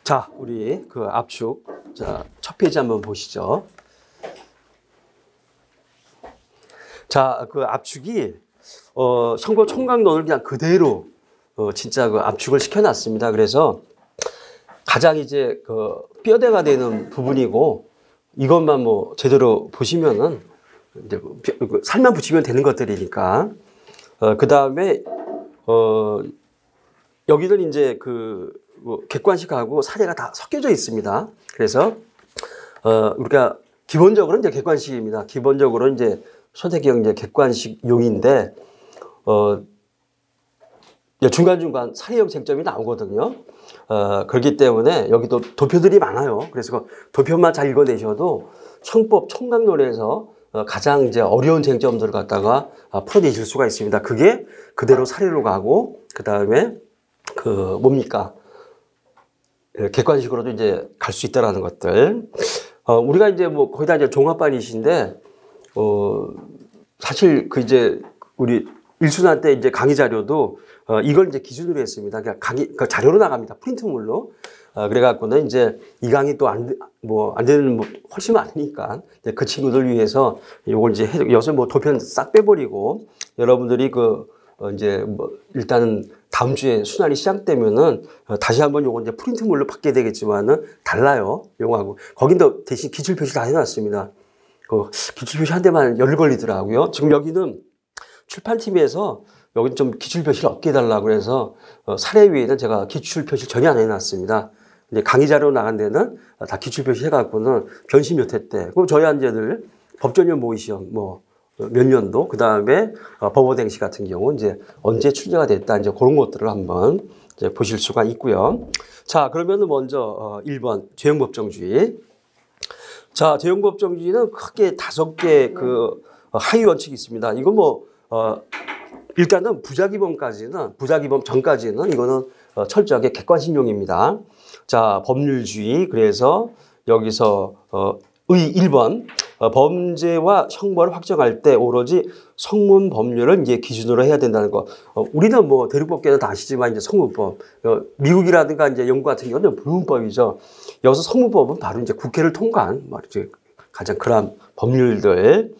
자, 우리 그 압축. 자, 첫 페이지 한번 보시죠. 자, 그 압축이, 선거 총각론을 그냥 그대로, 진짜 그 압축을 시켜놨습니다. 그래서 가장 이제 그 뼈대가 되는 부분이고, 이것만 뭐 제대로 보시면은, 이제 살만 붙이면 되는 것들이니까. 그 다음에, 여기는 이제 뭐 객관식하고 사례가 다 섞여져 있습니다. 그래서, 우리가 기본적으로 이제 객관식입니다. 기본적으로 이제 선택형 이제 객관식용인데, 중간중간 사례형 쟁점이 나오거든요. 그렇기 때문에 여기도 도표들이 많아요. 그래서 도표만 잘 읽어내셔도 형법 총각론에서 가장 이제 어려운 쟁점들을 갖다가 풀어내실 수가 있습니다. 그게 그대로 사례로 가고, 그 다음에 뭡니까? 객관식으로도 이제 갈 수 있다라는 것들. 우리가 이제 뭐 거의 다 이제 종합반이신데, 사실 이제 우리 일순환 때 이제 강의 자료도 이걸 이제 기준으로 했습니다. 그러니까 그 자료로 나갑니다. 프린트물로. 그래갖고는 이제 이 강의 또 안 되는 뭐 훨씬 많으니까 그 친구들 위해서 이걸 이제 여기서 뭐 도표는 싹 빼버리고 여러분들이 이제 뭐 일단은 다음 주에 순환이 시작되면은 다시 한번 요거 이제 프린트물로 받게 되겠지만은 달라요. 용하고. 거긴도 대신 기출 표시 다 해놨습니다. 기출 표시 한 대만 열 걸리더라고요. 지금 여기는 출판팀에서 여기 좀 기출 표시를 없게 해달라고 그래서 사례 위에는 제가 기출 표시 전혀 안 해놨습니다. 근데 강의 자료 나간 데는 다 기출 표시 해갖고는 변시 몇 회 때, 그럼 저희 한제들 법전형 모의시험 몇 년도, 그 다음에 법원행시 같은 경우 이제 언제 출제가 됐다, 이제 그런 것들을 한번 이제 보실 수가 있고요. 자, 그러면은 먼저 1번 죄형법정주의. 자, 죄형법정주의는 크게 5개 하위 원칙이 있습니다. 이거 일단은 부작위범 전까지는 이거는 철저하게 객관식용입니다. 자, 법률주의. 그래서 여기서 1번 범죄와 형벌을 확정할 때 오로지 성문 법률을 이제 기준으로 해야 된다는 거. 우리는 뭐 대륙법계는 다 아시지만 이제 성문법, 미국이라든가 이제 영국 같은 경우는 불문법이죠. 여기서 성문법은 바로 이제 국회를 통과한 이제 가장 그런 법률들.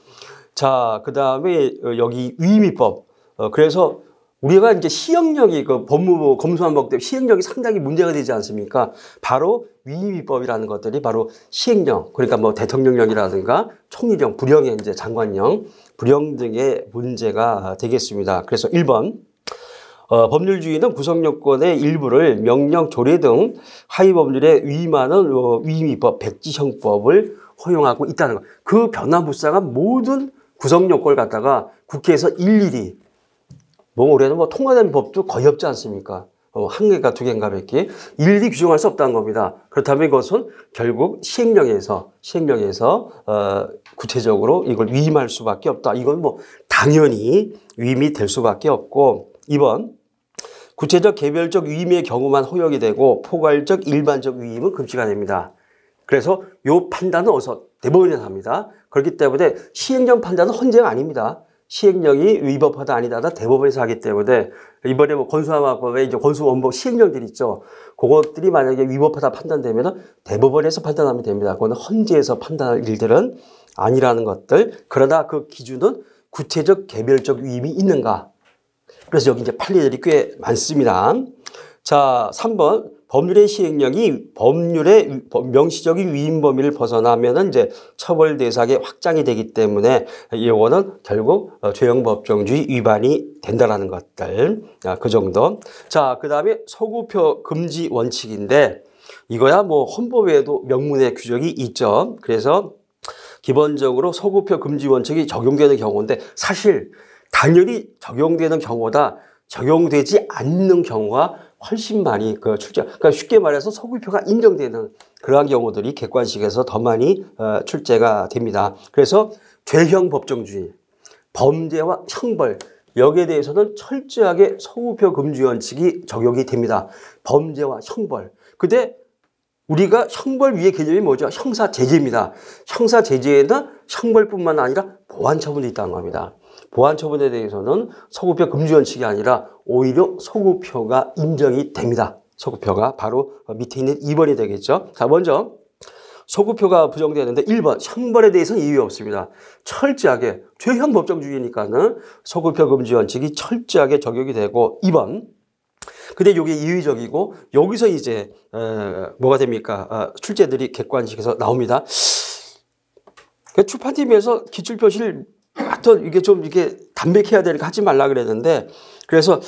자, 그 다음에 여기 위임위법. 그래서 우리가 이제 시행령이 법무부 검수완박 때 시행령이 상당히 문제가 되지 않습니까? 바로 위임위법이라는 것들이 바로 시행령, 그러니까 뭐 대통령령이라든가 총리령, 불령의 이제 장관령, 불령 등의 문제가 되겠습니다. 그래서 1번. 법률주의는 구성요건의 일부를 명령, 조례 등 하위 법률에 위임하는 위임위법, 백지형법을 허용하고 있다는 것. 그 변화무쌍한 모든 구성요건을 갖다가 국회에서 일일이 올해는 통과된 법도 거의 없지 않습니까? 한 개가 두 개인가 밖에 일일이 규정할 수 없다는 겁니다. 그렇다면 이것은 결국 시행령에서 구체적으로 이걸 위임할 수밖에 없다. 이건 당연히 위임이 될 수밖에 없고. 2번. 구체적 개별적 위임의 경우만 허용이 되고 포괄적 일반적 위임은 금지가 됩니다. 그래서 이 판단은 어디서 대법원에서 합니다. 그렇기 때문에 시행령 판단은 헌재가 아닙니다. 시행령이 위법하다 아니다 대법원에서 하기 때문에 이번에 건수화법에 이제 건수원법 시행령들이 있죠. 그것들이 만약에 위법하다 판단되면 대법원에서 판단하면 됩니다. 그거는 헌재에서 판단할 일들은 아니라는 것들. 그러나 그 기준은 구체적 개별적 위임이 있는가. 그래서 여기 이제 판례들이 꽤 많습니다. 자, 3번. 법률의 시행령이 법률의 명시적인 위임 범위를 벗어나면은 이제 처벌 대상의 확장이 되기 때문에 이거는 결국 죄형법정주의 위반이 된다라는 것들. 그 정도. 자, 그 다음에 소구표 금지 원칙인데 이거야 헌법에도 명문의 규정이 있죠. 그래서 기본적으로 소구표 금지 원칙이 적용되는 경우인데 사실 당연히 적용되는 경우보다 적용되지 않는 경우가 훨씬 많이 출제. 그러니까 쉽게 말해서 소구표가 인정되는 그러한 경우들이 객관식에서 더 많이 출제가 됩니다. 그래서 죄형 법정주의, 범죄와 형벌 여기에 대해서는 철저하게 소구표 금지 원칙이 적용이 됩니다. 범죄와 형벌. 근데 우리가 형벌 위의 개념이 뭐죠? 형사제재입니다. 형사제재에는 형벌뿐만 아니라 보완처분도 있다는 겁니다. 보완처분에 대해서는 소구표 금지 원칙이 아니라 오히려 소구표가 인정이 됩니다. 소급표가 바로 밑에 있는 2번이 되겠죠. 자, 먼저 소급표가 부정되는데 1번 형벌에 대해서는 이유 없습니다. 철저하게 죄형 법정주의니까는 소급표 금지 원칙이 철저하게 적용이 되고 2번 근데 이게 이의적이고 여기서 이제 뭐가 됩니까? 출제들이 객관식에서 나옵니다. 출판팀에서 기출표시를 하여튼 이게 좀 이게 담백해야 되니까 하지 말라 그랬는데 그래서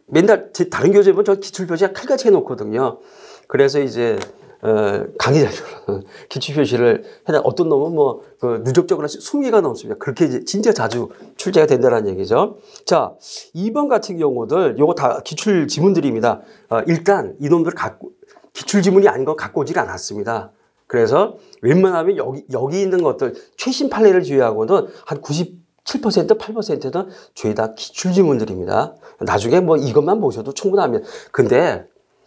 맨날 다른 교재 보면 저 기출표시가 칼같이 해놓거든요. 그래서 이제 강의 자료는 기출표시를 해다 어떤 놈은 뭐 그 누적적으로 20개가 넘습니다. 그렇게 이제 진짜 자주 출제가 된다는 얘기죠. 자, 2번 같은 경우들 요거 다 기출 지문들입니다. 일단 이놈들 갖고 기출 지문이 아닌 거 갖고 오질 않았습니다. 그래서 웬만하면 여기 있는 것들 최신 판례를 제외하고는 한 97%, 8%는 죄다 기출 지문들입니다. 나중에 뭐 이것만 보셔도 충분합니다. 근데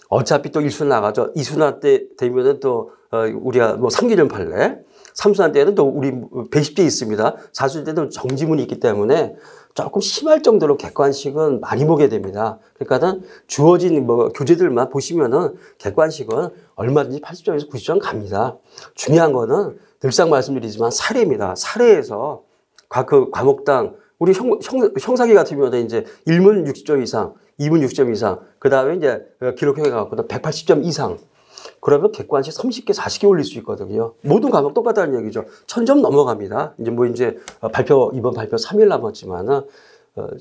어차피 또 1순위 나가죠. 2순위 때 되면은 또 우리가 뭐 3기년 판례, 3순위 때는 또 우리 110개 있습니다. 4순위 때는 정지문이 있기 때문에 조금 심할 정도로 객관식은 많이 보게 됩니다. 그러니까는 주어진 뭐 교재들만 보시면은 객관식은 얼마든지 80점에서 90점 갑니다. 중요한 거는 늘상 말씀드리지만 사례입니다. 사례에서 그 과목당 우리 형사기 같으면 이제 1문 60점 이상, 2문 60점 이상, 그 다음에 이제 기록해갖고 180점 이상. 그러면 객관식 30개, 40개 올릴 수 있거든요. 모든 과목 똑같다는 얘기죠. 1000점 넘어갑니다. 이제 뭐 이제 이번 발표 3일 남았지만은,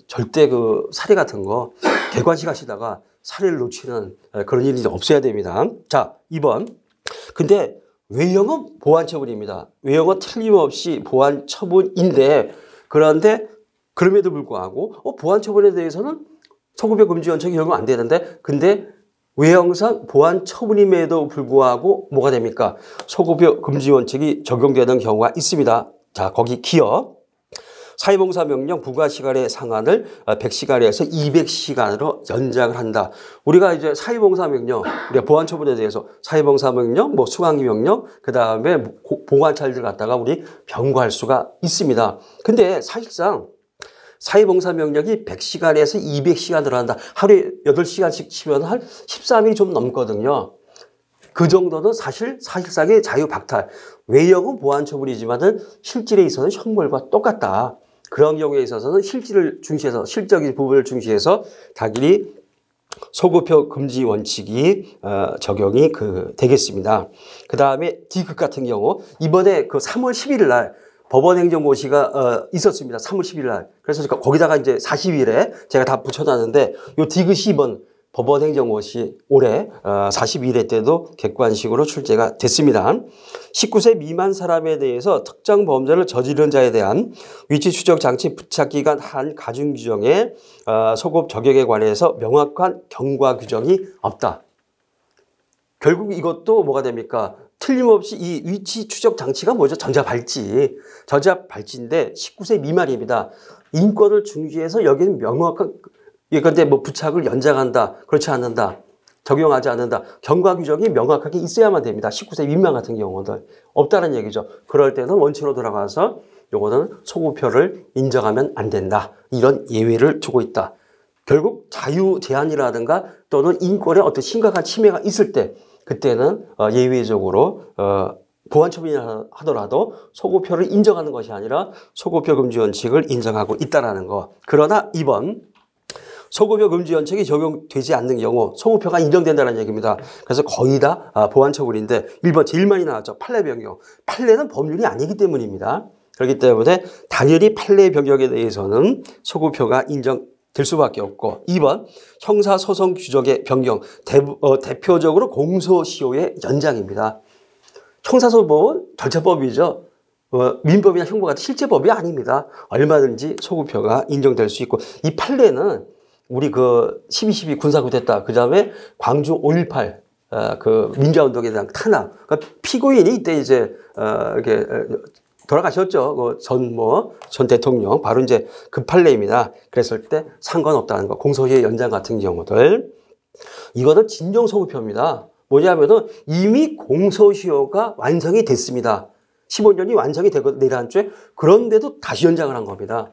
절대 그 사례 같은 거 객관식 하시다가 사례를 놓치는 그런 일이 없어야 됩니다. 자, 2번. 근데 외형은 보완 처분입니다. 외형은 틀림없이 보완 처분인데, 그런데 그럼에도 불구하고, 보완 처분에 대해서는 소급표 금지 원칙이 적용 안 되는데, 근데 외형상 보완 처분임에도 불구하고 뭐가 됩니까? 소급표 금지 원칙이 적용되는 경우가 있습니다. 자, 거기 기억. 사회봉사명령 부과시간의 상한을 100시간에서 200시간으로 연장을 한다. 우리가 이제 사회봉사명령, 우리가 보완 처분에 대해서 사회봉사명령, 뭐 수강명령, 그 다음에 보관찰들 갖다가 우리 병고할 수가 있습니다. 근데 사실상 사회봉사명령이 100시간에서 200시간으로 한다. 하루에 8시간씩 치면 한 13일이 좀 넘거든요. 그 정도는 사실상의 자유박탈. 외형은 보완 처분이지만은 실질에 있어서는 형벌과 똑같다. 그런 경우에 있어서는 실질을 중시해서, 실적인 부분을 중시해서 당연히 소급표 금지 원칙이 적용이 되겠습니다. 그 다음에 D급 같은 경우 이번에 그 3월 11일 날 법원행정고시가 있었습니다. 3월 10일 날. 그래서 거기다가 이제 40일에 제가 다 붙여놨는데 요 디귿이 이번 법원행정고시 올해 42회 때도 객관식으로 출제가 됐습니다. 19세 미만 사람에 대해서 특정 범죄를 저지른 자에 대한 위치 추적 장치 부착기간 한 가중 규정에 소급 적용에 관해서 명확한 경과 규정이 없다. 결국 이것도 뭐가 됩니까? 틀림없이 이 위치 추적 장치가 뭐죠? 전자발찌. 전자발찌인데 19세 미만입니다. 인권을 중시해서 여기는 명확한, 예컨대 뭐 부착을 연장한다, 그렇지 않는다, 적용하지 않는다. 경과 규정이 명확하게 있어야만 됩니다. 19세 미만 같은 경우는 없다는 얘기죠. 그럴 때는 원칙으로 돌아가서 요거는 소급표를 인정하면 안 된다. 이런 예외를 두고 있다. 결국 자유 제한이라든가 또는 인권에 어떤 심각한 침해가 있을 때 그때는 예외적으로 보완 처분이라 하더라도 소급표를 인정하는 것이 아니라 소급표 금지 원칙을 인정하고 있다는 거. 그러나 2번 소급표 금지 원칙이 적용되지 않는 경우 소급표가 인정된다는 얘기입니다. 그래서 거의 다 보완 처분인데 1번 제일 많이 나왔죠. 판례 변경. 판례는 법률이 아니기 때문입니다. 그렇기 때문에 당연히 판례 변경에 대해서는 소급표가 인정될 수밖에 없고 2번 형사소송 규정의 변경. 대표적으로 공소시효의 연장입니다. 형사소송법은 절차법이죠. 민법이나 형법 같은 실제법이 아닙니다. 얼마든지 소급표가 인정될 수 있고 이 판례는 우리 그 12.12 군사쿠데타 그 다음에 광주 5.18 그 민주화운동에 대한 탄압. 그러니까 피고인이 이때 이제 이렇게 돌아가셨죠. 전 대통령 바로 이제 그 판례입니다. 그랬을 때 상관없다는 거. 공소시효 연장 같은 경우들 이거는 진정 소급표입니다. 뭐냐면은 이미 공소시효가 완성이 됐습니다. 15년이 완성이 되고 내란죄 그런데도 다시 연장을 한 겁니다.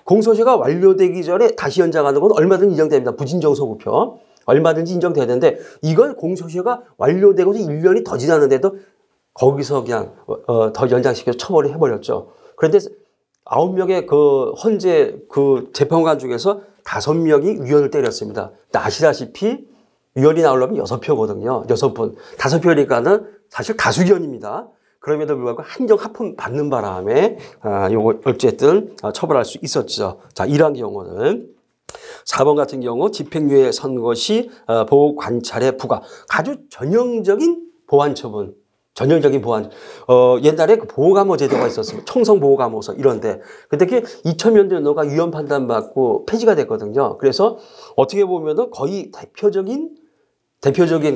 공소시효가 완료되기 전에 다시 연장하는 건 얼마든지 인정됩니다. 부진정 소급표. 얼마든지 인정되는데 이건 공소시효가 완료되고서 1년이 더 지났는데도 거기서 그냥 더 연장시켜서 처벌을 해버렸죠. 그런데 9명의 그 헌재 그 재판관 중에서 5명이 위원을 때렸습니다. 아시다시피 위원이 나오려면 6표거든요. 6분. 5표니까는 사실 다수견입니다. 그럼에도 불구하고 한정 합헌 받는 바람에 요거 어쨌든 처벌할 수 있었죠. 자, 이러한 경우는 4번 같은 경우 집행유예 선고 시 보호 관찰의 부과. 아주 전형적인 보완 처분. 전형적인 보완. 옛날에 그 보호감호 제도가 있었습니다. 청성 보호감호서 이런데. 근데 그게 2000년도가 위헌 판단받고 폐지가 됐거든요. 그래서 어떻게 보면은 거의 대표적인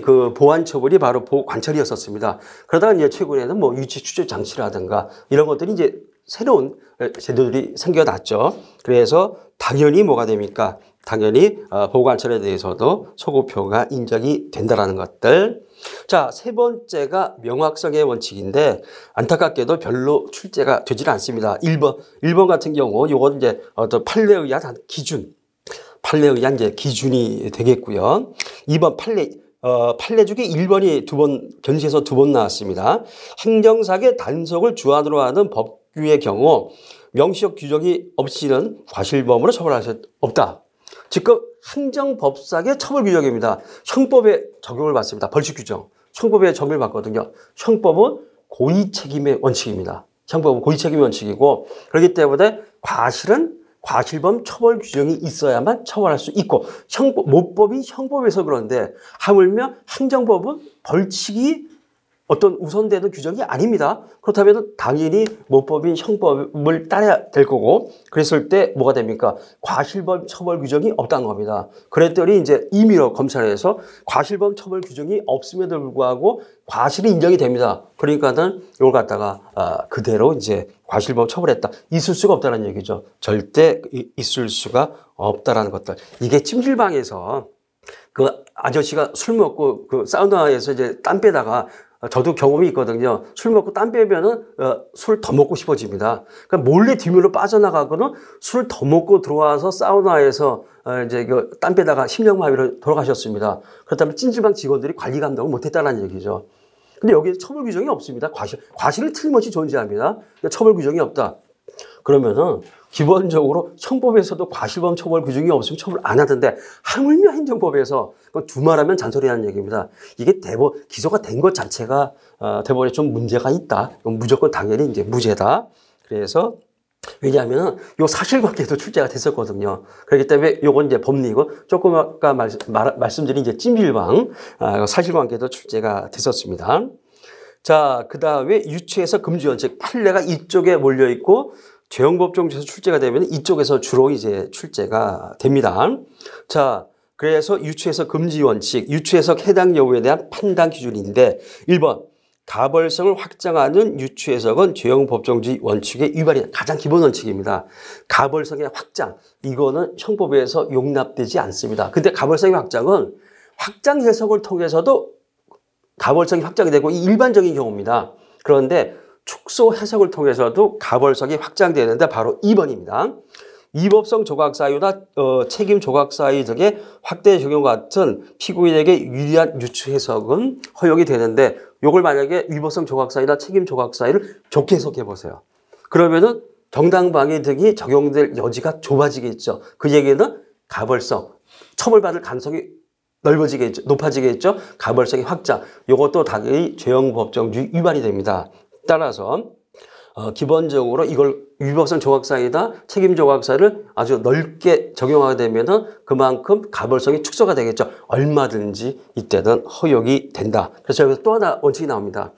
그 보완 처벌이 바로 보호 관찰이었었습니다. 그러다가 이제 최근에는 뭐 유치 추적 장치라든가 이런 것들이 이제 새로운 제도들이 생겨났죠. 그래서 당연히 뭐가 됩니까? 당연히 보호 관찰에 대해서도 소급표가 인정이 된다라는 것들. 자, 세 번째가 명확성의 원칙인데 안타깝게도 별로 출제가 되질 않습니다. 1번 같은 경우 요건 이제 어떤 판례에 의한 기준. 판례에 의한 이제 기준이 되겠고요. 2번 판례 중에 1번이 견지에서 2번 나왔습니다. 행정사의 단속을 주안으로 하는 법규의 경우 명시적 규정이 없이는 과실범으로 처벌할 수 없다. 지금 행정법상의 처벌 규정입니다. 형법에 적용을 받습니다. 벌칙 규정. 형법에 적용을 받거든요. 형법은 고의책임의 원칙입니다. 형법은 고의책임의 원칙이고 그렇기 때문에 과실범 처벌 규정이 있어야만 처벌할 수 있고 모법이 형법에서 그런데 하물며 행정법은 벌칙이 어떤 우선되는 규정이 아닙니다. 그렇다면 당연히 모법인 형법을 따라야 될 거고 그랬을 때 뭐가 됩니까? 과실범 처벌 규정이 없다는 겁니다. 그랬더니 이제 임의로 검찰에서 과실범 처벌 규정이 없음에도 불구하고 과실이 인정이 됩니다. 그러니까는 이걸 갖다가 그대로 이제 과실범 처벌했다. 있을 수가 없다는 얘기죠. 절대 있을 수가 없다라는 것들. 이게 찜질방에서 그 아저씨가 술 먹고 그 사우나에서 이제 땀 빼다가 저도 경험이 있거든요. 술 먹고 땀 빼면은 술 더 먹고 싶어집니다. 그러니까 몰래 뒷문으로 빠져나가고는 술 더 먹고 들어와서 사우나에서 이제 그 땀 빼다가 심장마비로 돌아가셨습니다. 그렇다면 찜질방 직원들이 관리 감독을 못했다는 얘기죠. 근데 여기에 처벌 규정이 없습니다. 과실은 틀림없이 존재합니다. 처벌 규정이 없다. 그러면은 기본적으로 형법에서도 과실범 처벌 규정이 없으면 처벌 안 하던데 하물며 행정법에서 두말하면 잔소리하는 얘기입니다. 이게 기소가 된 것 자체가 대법원에 좀 문제가 있다. 무조건 당연히 이제 무죄다. 그래서 왜냐하면 요 사실관계도 출제가 됐었거든요. 그렇기 때문에 요건 이제 법리고 조금 아까 말씀드린 이제 찜질방 사실관계도 출제가 됐었습니다. 자, 그 다음에 유추해서 금지원, 즉 판례가 이쪽에 몰려 있고 죄형법정에서 출제가 되면 이쪽에서 주로 이제 출제가 됩니다. 자, 그래서 유추해석 금지 원칙, 유추해석 해당 여부에 대한 판단 기준인데 1번 가벌성을 확장하는 유추해석은 죄형법정주의 원칙의 위반이 가장 기본 원칙입니다. 가벌성의 확장, 이거는 형법에서 용납되지 않습니다. 근데 가벌성의 확장은 확장 해석을 통해서도 가벌성이 확장이 되고 이 일반적인 경우입니다. 그런데 축소 해석을 통해서도 가벌성이 확장되는데 바로 2번입니다. 위법성 조각 사유나 책임 조각 사유 등의 확대 적용 같은 피고인에게 유리한 유추 해석은 허용이 되는데 이걸 만약에 위법성 조각 사유나 책임 조각 사유를 좋게 해석해 보세요. 그러면은 정당방위 등이 적용될 여지가 좁아지겠죠. 그 얘기는 가벌성, 처벌받을 가능성이 넓어지겠죠. 높아지겠죠. 가벌성의 확장. 이것도 당연히 죄형법정주의 위반이 됩니다. 따라서 기본적으로 이걸 위법성 조각사유나 책임 조각사유를 아주 넓게 적용하게 되면은 그만큼 가벌성이 축소가 되겠죠. 얼마든지 이때는 허용이 된다. 그래서 여기서 또 하나 원칙이 나옵니다.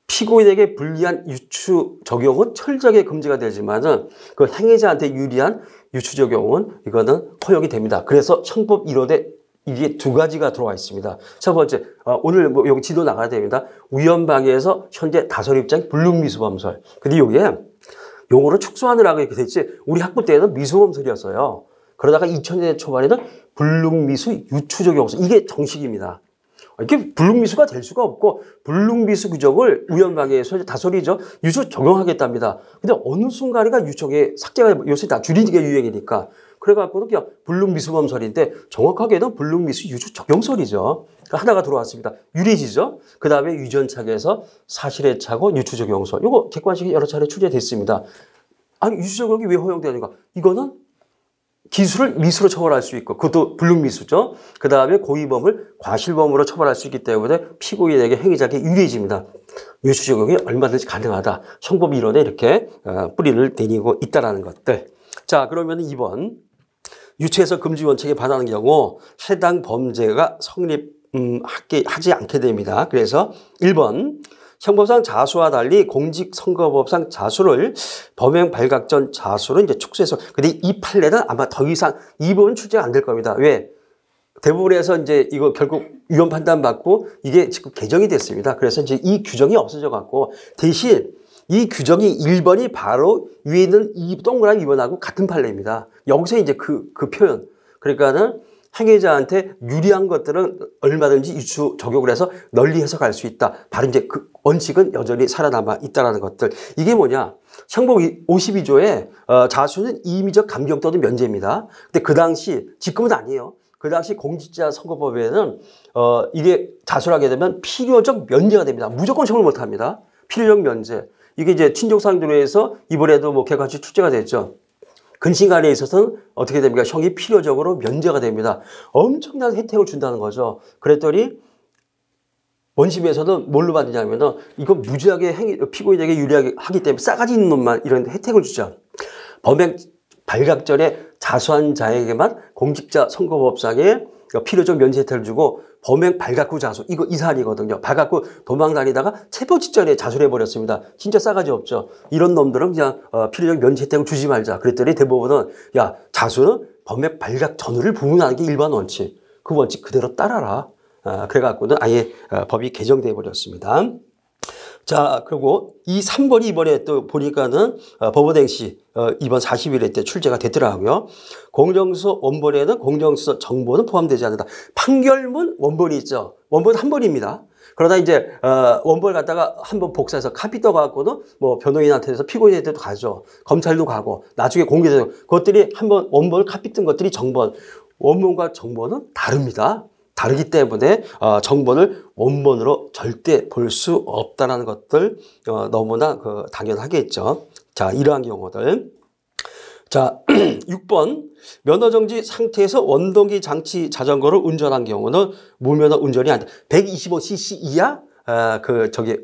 피고인에게 불리한 유추 적용은 철저하게 금지가 되지만은 그 행위자한테 유리한 유추 적용은 이거는 허용이 됩니다. 그래서 형법 1호대 이게 두 가지가 들어와 있습니다. 첫 번째, 오늘 뭐 여기 지도 나가야 됩니다. 위헌방해에서 현재 다설입장 불능미수범설. 근데 이게 용어를 축소하느라고 이렇게 됐지, 우리 학부 때는 미수범설이었어요. 그러다가 2000년대 초반에는 불능미수 유추적용설. 이게 정식입니다. 이렇게 불능미수가 될 수가 없고, 불능미수 규정을 위헌방해에서 다설이죠. 유추 적용하겠답니다. 근데 어느 순간인가 유촉에 삭제가, 요새 다 줄이기가 유행이니까. 그래갖고는 그냥 불능미수범설인데 정확하게는 불능미수 유주 적용설이죠. 그러니까 하나가 들어왔습니다. 유리지죠. 그 다음에 유전착에서 사실에 차고 유추적용설. 이거 객관식이 여러 차례 출제됐습니다. 아니 유추적용이 왜 허용되는가? 이거는 기술을 미수로 처벌할 수 있고 그것도 불능미수죠. 그 다음에 고의범을 과실범으로 처벌할 수 있기 때문에 피고인에게 행위자에게 유리해집니다. 유추적용이 얼마든지 가능하다. 형법 이론에 이렇게 뿌리를 내리고 있다는 것들. 자, 그러면 2번. 유추해서 금지 원칙에 반하는 경우 해당 범죄가 성립하지 않게 됩니다. 그래서 1번. 형법상 자수와 달리 공직선거법상 자수를 범행 발각 전 자수를 이제 축소해서 근데 이 판례는 아마 더 이상 이 부분 출제가 안 될 겁니다. 왜? 대부분에서 이제 이거 결국 위헌 판단 받고 이게 지금 개정이 됐습니다. 그래서 이제 이 규정이 없어져 갖고 대신 이 규정이 1번이 바로 위에 있는 이 동그라미 2번하고 같은 판례입니다. 여기서 이제 그 표현. 그러니까는 행위자한테 유리한 것들은 얼마든지 유추 적용을 해서 널리 해석할 수 있다. 바로 이제 그 원칙은 여전히 살아남아 있다는 것들. 이게 뭐냐? 형법 52조에 자수는 임의적 감경 또는 면제입니다. 근데 그 당시, 지금은 아니에요. 그 당시 공직자 선거법에는 이게 자수를 하게 되면 필요적 면제가 됩니다. 무조건 처벌 못 합니다. 필요적 면제. 이게 이제 친족상조례에서 이번에도 뭐 개관식 출제가 됐죠. 근신간에 있어서는 어떻게 됩니까? 형이 필요적으로 면제가 됩니다. 엄청난 혜택을 준다는 거죠. 그랬더니 원심에서는 뭘로 받느냐면은 이거 무지하게 피고인에게 유리하게 하기 때문에 싸가지 있는 놈만 이런 혜택을 주죠. 범행 발각 전에 자수한 자에게만 공직자 선거법상에 필요적 면제 혜택을 주고 범행 발각 후 자수 이거 이 사안이거든요. 발각 후 도망 다니다가 체포 직전에 자수를 해버렸습니다. 진짜 싸가지 없죠. 이런 놈들은 그냥 필요적 면제 혜택을 주지 말자. 그랬더니 대법원은 야 자수는 범행 발각 전후를 부문하는 게 일반 원칙. 그 원칙 그대로 따라라. 그래갖고는 아예 법이 개정돼 버렸습니다. 자, 그리고 이 3번이 이번에 또 보니까는 법원행시 이번 41회 때 출제가 됐더라고요. 공정서 원본에는 공정서 정보는 포함되지 않는다. 판결문 원본이 있죠. 원본 한 번입니다. 그러다 이제 원본을 갖다가 한번 복사해서 카피 떠갖고는 뭐 변호인한테서 피고인한테도 가죠. 검찰도 가고 나중에 공개되죠. 그것들이 한번 원본을 카피 뜬 것들이 정본. 원본과 정본은 다릅니다. 다르기 때문에 정본을 원본으로 절대 볼 수 없다는 것들 너무나 당연하겠죠. 자, 이러한 경우들. 자, 6번 면허정지 상태에서 원동기 장치 자전거를 운전한 경우는 무면허 운전이 안 돼. 125cc 이하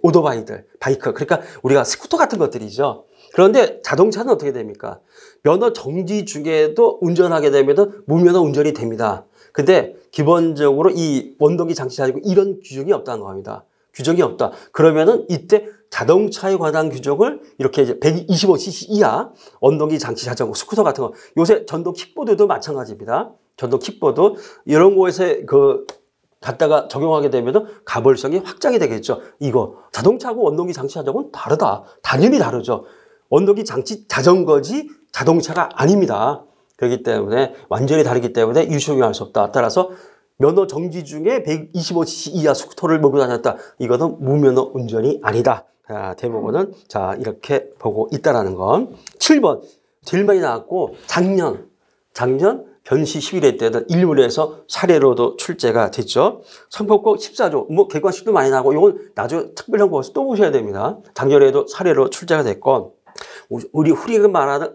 오토바이들, 바이크. 그러니까 우리가 스쿠터 같은 것들이죠. 그런데 자동차는 어떻게 됩니까? 면허 정지 중에도 운전하게 되면 무면허 운전이 됩니다. 근데 기본적으로 이 원동기 장치 가지고 이런 규정이 없다는 겁니다. 규정이 없다. 그러면은 이때 자동차에 관한 규정을 이렇게 이제 125cc 이하 원동기 장치 자전거, 스쿠터 같은 거. 요새 전동 킥보드도 마찬가지입니다. 전동 킥보드 이런 거에서 갖다가 적용하게 되면은 가벌성이 확장이 되겠죠. 이거 자동차하고 원동기 장치 자전거는 다르다. 당연히 다르죠. 원동기 장치 자전거지 자동차가 아닙니다. 그렇기 때문에 완전히 다르기 때문에 유효용할 수 없다. 따라서 면허 정지 중에 125cc 이하 스쿠터를 몰고 다녔다. 이거는 무면허 운전이 아니다. 대법원은 자 이렇게 보고 있다라는 건. 7번 제일 많이 나왔고 작년 변시 11회 때는 일문에서 사례로도 출제가 됐죠. 선포법 14조 뭐 객관식도 많이 나오고 이건 나중에 특별형법에서 또 보셔야 됩니다. 작년에도 사례로 출제가 됐고 우리 흔히 말하는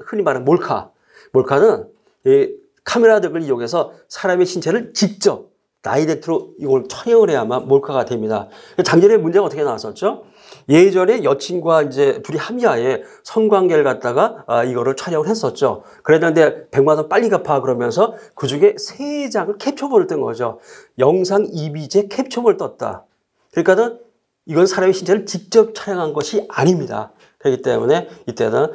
몰카는 이 카메라등을 이용해서 사람의 신체를 직접 다이렉트로 이걸 촬영을 해야만 몰카가 됩니다. 작년에 문제가 어떻게 나왔었죠? 예전에 여친과 이제 둘이 합의하에 성관계를 갖다가 이거를 촬영을 했었죠. 그랬는데 100만 원 빨리 갚아 그러면서 그 중에 3장을 캡처본을 뜬 거죠. 영상 이미지에 캡처본을 떴다. 그러니까는 이건 사람의 신체를 직접 촬영한 것이 아닙니다. 그렇기 때문에 이때는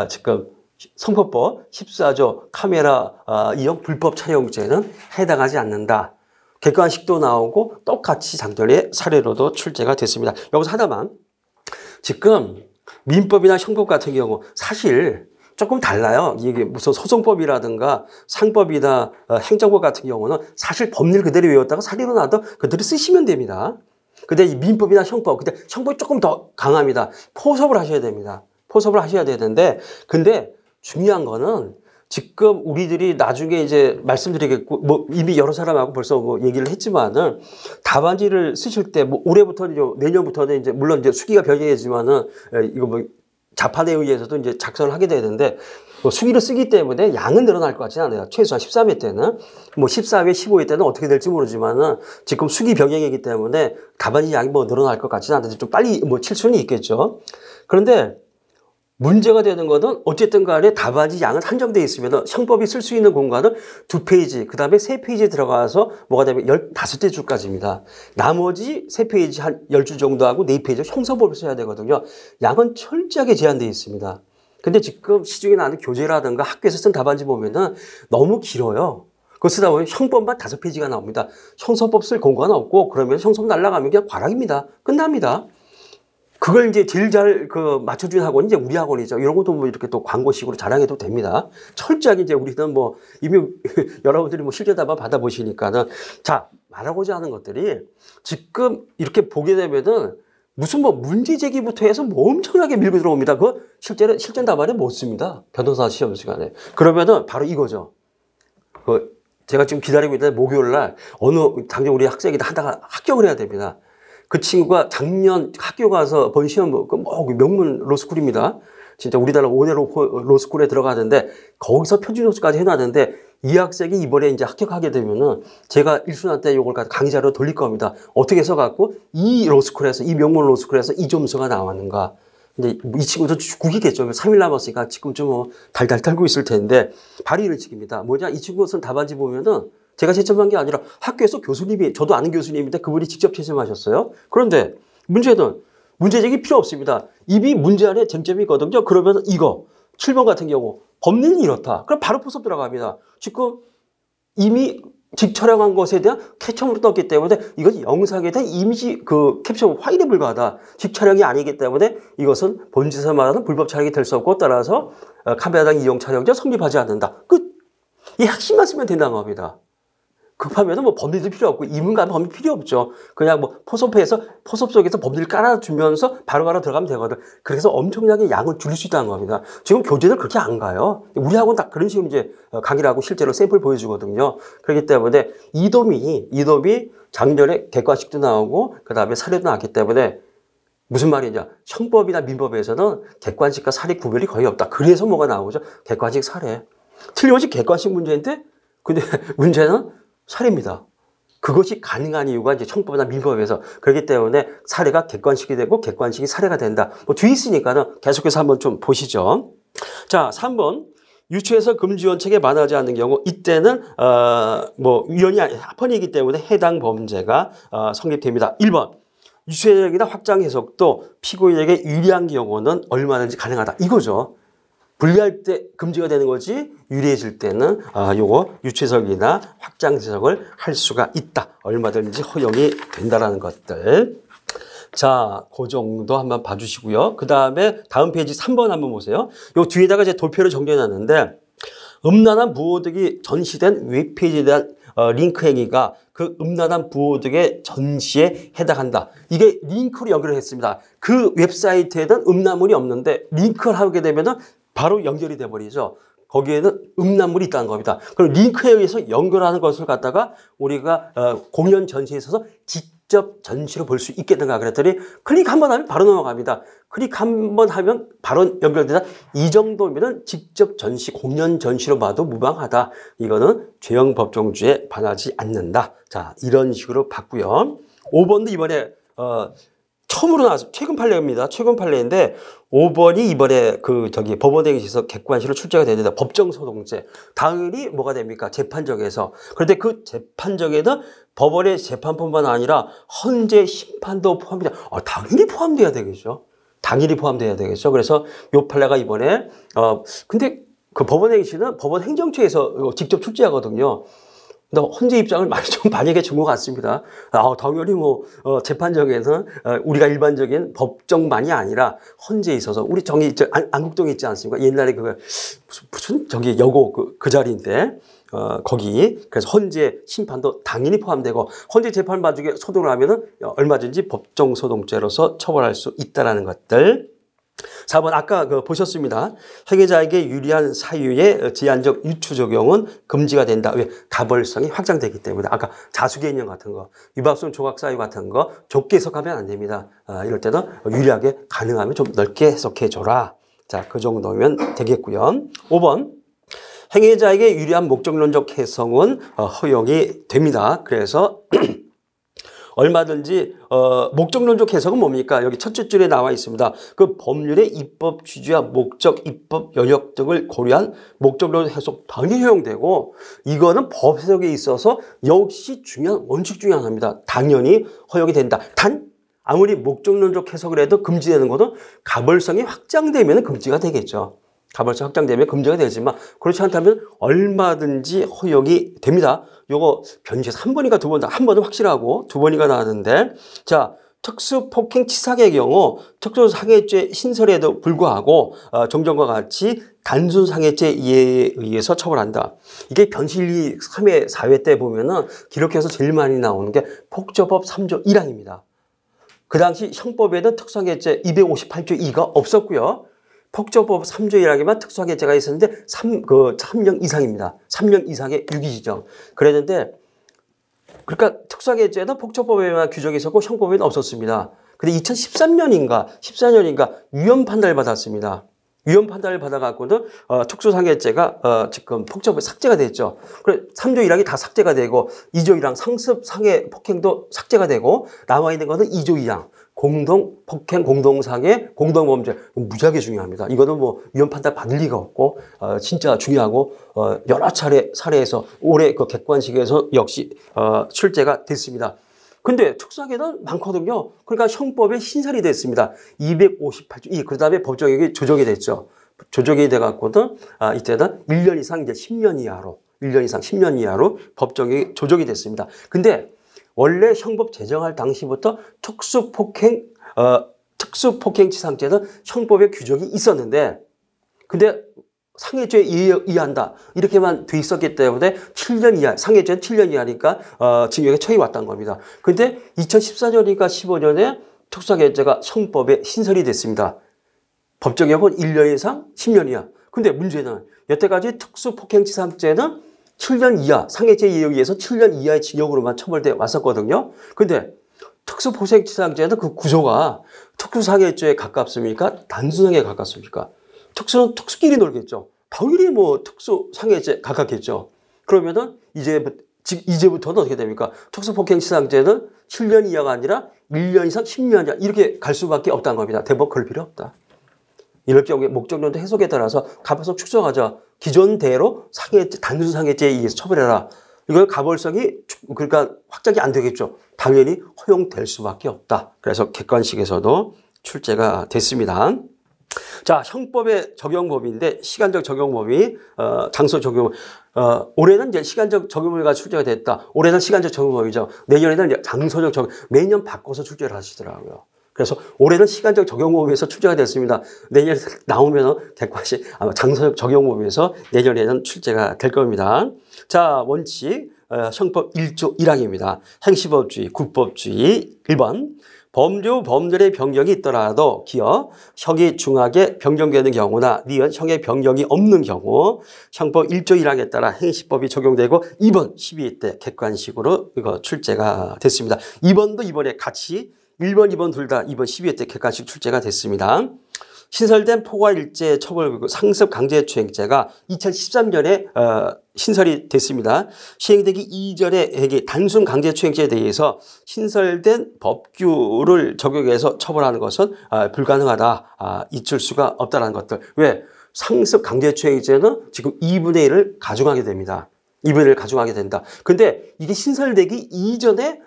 지금 선포법 14조 카메라 이용 불법 촬영죄는 해당하지 않는다. 객관식도 나오고 똑같이 작년에 사례로도 출제가 됐습니다. 여기서 하나만. 지금 민법이나 형법 같은 경우 사실 조금 달라요. 이게 무슨 소송법이라든가 상법이나 행정법 같은 경우는 사실 법률 그대로 외웠다가 사례로 나도 그대로 쓰시면 됩니다. 근데 이 민법이나 형법, 근데 형법이 조금 더 강합니다. 포섭을 하셔야 됩니다. 포섭을 하셔야 되는데, 근데 중요한 거는 지금 우리들이 나중에 이제 말씀드리겠고, 뭐 이미 여러 사람하고 벌써 뭐 얘기를 했지만은 답안지를 쓰실 때 뭐 올해부터는 내년부터는 이제 물론 이제 수기가 변경이지만은 이거 뭐 자판에 의해서도 이제 작성을 하게 되는데 뭐 수기를 쓰기 때문에 양은 늘어날 것 같지는 않아요. 최소한 13회 때는 뭐 14회, 15회 때는 어떻게 될지 모르지만은 지금 수기 변경이기 때문에 답안지 양이 뭐 늘어날 것 같지는 않은데 좀 빨리 뭐 칠 수는 있겠죠. 그런데 문제가 되는 거는 어쨌든 간에 답안지 양은 한정되어 있으면 형법이 쓸 수 있는 공간은 2페이지, 그 다음에 3페이지에 들어가서 뭐가 되면 15대 줄까지입니다. 나머지 3페이지 한 10줄 정도 하고 4페이지 형서법을 써야 되거든요. 양은 철저하게 제한되어 있습니다. 근데 지금 시중에 나는 교재라든가 학교에서 쓴 답안지 보면은 너무 길어요. 그거 쓰다 보면 형법만 5페이지가 나옵니다. 형서법 쓸 공간 없고 그러면 형서법 날라가면 그냥 과락입니다. 끝납니다. 그걸 이제 제일 잘 맞춰준 학원이 이제 우리 학원이죠. 이런 것도 뭐 이렇게 또 광고식으로 자랑해도 됩니다. 철저하게 이제 우리는 뭐 이미 여러분들이 뭐 실제 답안 받아보시니까는 자, 말하고자 하는 것들이 지금 이렇게 보게 되면은 무슨 뭐 문제 제기부터 해서 뭐 엄청나게 밀고 들어옵니다. 그거 실전 답안에 못 씁니다. 변호사 시험 시간에. 그러면은 바로 이거죠. 제가 지금 기다리고 있는데 목요일 날 당장 우리 학생이 하다가 합격을 해야 됩니다. 그 친구가 작년 학교 가서 본 시험 명문 로스쿨입니다. 진짜 우리나라 5대 로스쿨에 들어가는데 거기서 표준호수까지 해놨는데 이 학생이 이번에 이제 합격하게 되면은 제가 일순환 때 이걸 강의자로 돌릴 겁니다. 어떻게 해서갖고 이 명문 로스쿨에서 이 점수가 나왔는가. 근데 이 친구도 죽이겠죠. 3일 남았으니까 지금쯤 뭐 달달 떨고 있을 텐데 바로 이런 식입니다. 뭐냐, 이 친구 쓴 답안지 보면은 제가 채점한 게 아니라 학교에서 교수님이, 저도 아는 교수님인데 그분이 직접 채점하셨어요. 그런데 문제는 문제제기 필요 없습니다. 이미 문제 안에 쟁점이 있거든요. 그러면 이거 7번 같은 경우 법리는 이렇다. 그럼 바로 포섭 들어갑니다. 지금 이미 촬영한 것에 대한 캡처물을 떴기 때문에 이건 영상에 대한 이미지 캡처 파일에 불과하다. 촬영이 아니기 때문에 이것은 본질에서 말하는 불법 촬영이 될 수 없고 따라서 카메라당 이용 촬영자 성립하지 않는다. 끝. 이 핵심만 쓰면 된다는 겁니다. 급하면은 뭐 법리도 필요 없고 이문간 법리 필요 없죠. 그냥 뭐 포섭 속에서 법리를 깔아주면서 바로바로 들어가면 되거든. 그래서 엄청나게 양을 줄일 수 있다는 겁니다. 지금 교재들 그렇게 안 가요. 우리 학원 다 그런 식으로 이제 강의를 하고 실제로 샘플 보여주거든요. 그렇기 때문에 이돔이 작년에 객관식도 나오고 그 다음에 사례도 나왔기 때문에 무슨 말이냐. 형법이나 민법에서는 객관식과 사례 구별이 거의 없다. 그래서 뭐가 나오죠? 객관식 사례. 틀림없이 객관식 문제인데 근데 문제는 사례입니다. 그것이 가능한 이유가 이제 형법이나 민법에서 그렇기 때문에 사례가 객관식이 되고 객관식이 사례가 된다. 뭐 뒤에 있으니까는 계속해서 한번 좀 보시죠. 자, 3번. 유치해서 금지원 책에 반하지 않는 경우 이때는 뭐 위헌이 합헌이기 때문에 해당 범죄가 성립됩니다. 1번. 유치해석이나 확장 해석도 피고인에게 유리한 경우는 얼마든지 가능하다. 이거죠. 불리할 때 금지가 되는 거지 유리해질 때는 요거 유치해석이나 확장 해석을 할 수가 있다. 얼마든지 허용이 된다라는 것들. 자, 그 정도 한번 봐주시고요. 그 다음에 다음 페이지 3번 한번 보세요. 요 뒤에다가 이제 도표를 정리해놨는데 음란한 부호득이 전시된 웹페이지에 대한 링크 행위가 그 음란한 부호득의 전시에 해당한다. 이게 링크로 연결을 했습니다. 그 웹사이트에 대한 음란물이 없는데 링크를 하게 되면은 바로 연결이 돼버리죠. 거기에는 음란물이 있다는 겁니다. 그럼 링크에 의해서 연결하는 것을 갖다가 우리가 공연 전시에 있어서 직접 전시로 볼 수 있겠는가 그랬더니 클릭 한번 하면 바로 넘어갑니다. 클릭 한번 하면 바로 연결되다. 이 정도면은 직접 전시, 공연 전시로 봐도 무방하다. 이거는 죄형 법정주의에 반하지 않는다. 자, 이런 식으로 봤고요. 5번도 이번에 처음으로 나왔어요. 최근 판례입니다. 최근 판례인데 5번이 이번에 법원행위에서 객관식으로 출제가 되는데 법정소동죄. 당연히 뭐가 됩니까? 재판정에서. 그런데 그 재판정에는 법원의 재판뿐만 아니라 헌재 심판도 포함이다. 당연히 포함돼야 되겠죠. 당연히 포함돼야 되겠죠. 그래서 요 판례가 이번에 근데 그 법원행위는 법원 행정처에서 직접 출제하거든요. 헌재 입장을 많이 좀 반영해 준 것 같습니다. 당연히 뭐 재판정에는 우리가 일반적인 법정만이 아니라 헌재에 있어서 우리 안국동에 있지 않습니까? 옛날에 무슨 여고 그 자리인데 거기 그래서 헌재 심판도 당연히 포함되고 헌재 재판 봐주게 소동을 하면은 얼마든지 법정 소동죄로서 처벌할 수 있다라는 것들. 4번 아까 보셨습니다. 행위자에게 유리한 사유의 제한적 유추 적용은 금지가 된다. 왜? 가벌성이 확장되기 때문에. 아까 자수개인형 같은 거, 위법성 조각 사유 같은 거 좁게 해석하면 안 됩니다. 이럴 때는 유리하게 가능하면 좀 넓게 해석해 줘라. 자, 그 정도면 되겠고요. 5번 행위자에게 유리한 목적론적 해석은 허용이 됩니다. 그래서 얼마든지 목적론적 해석은 뭡니까? 여기 첫째 줄에 나와 있습니다. 그 법률의 입법 취지와 목적, 입법 영역 등을 고려한 목적론 해석 당연히 허용되고 이거는 법 해석에 있어서 역시 중요한 원칙 중에 하나입니다. 당연히 허용이 된다. 단 아무리 목적론적 해석을 해도 금지되는 것은 가벌성이 확장되면 금지가 되겠죠. 가벌성 확장되면 금지가 되지만 그렇지 않다면 얼마든지 허용이 됩니다. 요거 변지에서 한 번인가 두 번, 한 번은 확실하고 두 번이가 나왔는데 자 특수폭행치사의 경우 특수상해죄 신설에도 불구하고 정정과 같이 단순상해죄 이해에 의해서 처벌한다. 이게 변실 3회, 4회 때 보면은 기록해서 제일 많이 나오는 게 폭처법 3조 1항입니다. 그 당시 형법에는 특수상해죄 258조 2가 없었고요. 폭처법 3조 1항에만 특수상해죄가 있었는데 3년 이상입니다. 3년 이상의 유기지정. 그랬는데 그러니까 특수상해죄는 폭처법에만 규정이 있었고 형법에는 없었습니다. 근데 2013년인가 14년인가 위헌 판단을 받았습니다. 위헌 판단을 받아갖고는 특수상해죄가 지금 폭처법에 삭제가 됐죠. 그래 3조 1항이 다 삭제가 되고 2조 1항 상습 상해 폭행도 삭제가 되고 남아있는 것은 2조 2항 공동폭행, 공동상해, 공동범죄 무지하게 중요합니다. 이거는 뭐 위헌 판단 받을 리가 없고 진짜 중요하고 여러 차례 사례에서 올해 그 객관식에서 역시 출제가 됐습니다. 근데 특수상해는 많거든요. 그러니까 형법에 신설이 됐습니다. 258조 그 다음에 법정액이 조정이 됐죠. 조정이 돼갖고는 이때는 1년 이상 이제 10년 이하로 1년 이상 10년 이하로 법정액이 조정이 됐습니다. 근데 원래 형법 제정할 당시부터 특수폭행치상죄는 형법에 규정이 있었는데 근데 상해죄에 의한다 이렇게만 돼 있었기 때문에 7년 이하 상해죄는 7년 이하니까 징역에 처해 왔던 겁니다. 근데 2014년인가 15년에 특수상해죄가 형법에 신설이 됐습니다. 법정형은 1년 이상 10년 이하. 근데 문제는 여태까지 특수폭행치상죄는 7년 이하, 상해죄에 의해서 7년 이하의 징역으로만 처벌돼 왔었거든요. 근데 특수폭행치상죄는 그 구조가 특수상해죄에 가깝습니까? 단순상해에 가깝습니까? 특수는 특수끼리 놀겠죠. 당연히 뭐 특수상해죄에 가깝겠죠. 그러면은 이제부터는 어떻게 됩니까? 특수폭행치상죄는 7년 이하가 아니라 1년 이상 10년 이하 이렇게 갈 수밖에 없다는 겁니다. 대법 그럴 필요 없다. 이럴 경우에 목적론도 해석에 따라서 가벌성 축소하자. 기존대로 단순 상해죄에 의해서 처벌해라. 이걸 가벌성이 그러니까 확장이 안 되겠죠. 당연히 허용될 수밖에 없다. 그래서 객관식에서도 출제가 됐습니다. 자, 형법의 적용범위인데 시간적 적용범위, 장소 적용. 올해는 이제 시간적 적용범위가 출제가 됐다. 올해는 시간적 적용범위죠. 내년에는 이제 장소적 적용. 매년 바꿔서 출제를 하시더라고요. 그래서 올해는 시간적 적용범위에서 출제가 됐습니다. 내년에 나오면 객관식 아마 장소적 적용범위에서 내년에는 출제가 될 겁니다. 자, 원칙 형법 1조 1항입니다. 행시법주의, 국법주의 1번 범주 법률의 변경이 있더라도 기어 형이 중하게 변경되는 경우나 니은 형의 변경이 없는 경우 형법 1조 1항에 따라 행시법이 적용되고 2번 12회 때 객관식으로 이거 출제가 됐습니다. 2번도 이번에 같이 1번, 2번 둘 다 2번 12회 때 객관식 출제가 됐습니다. 신설된 포괄일제 처벌 상습 강제추행죄가 2013년에 신설이 됐습니다. 시행되기 이전에 단순 강제추행죄에 대해서 신설된 법규를 적용해서 처벌하는 것은 불가능하다. 잊을 수가 없다는 것들. 왜? 상습 강제추행죄는 지금 2분의 1을 가중하게 됩니다. 2분의 1을 가중하게 된다. 근데 이게 신설되기 이전에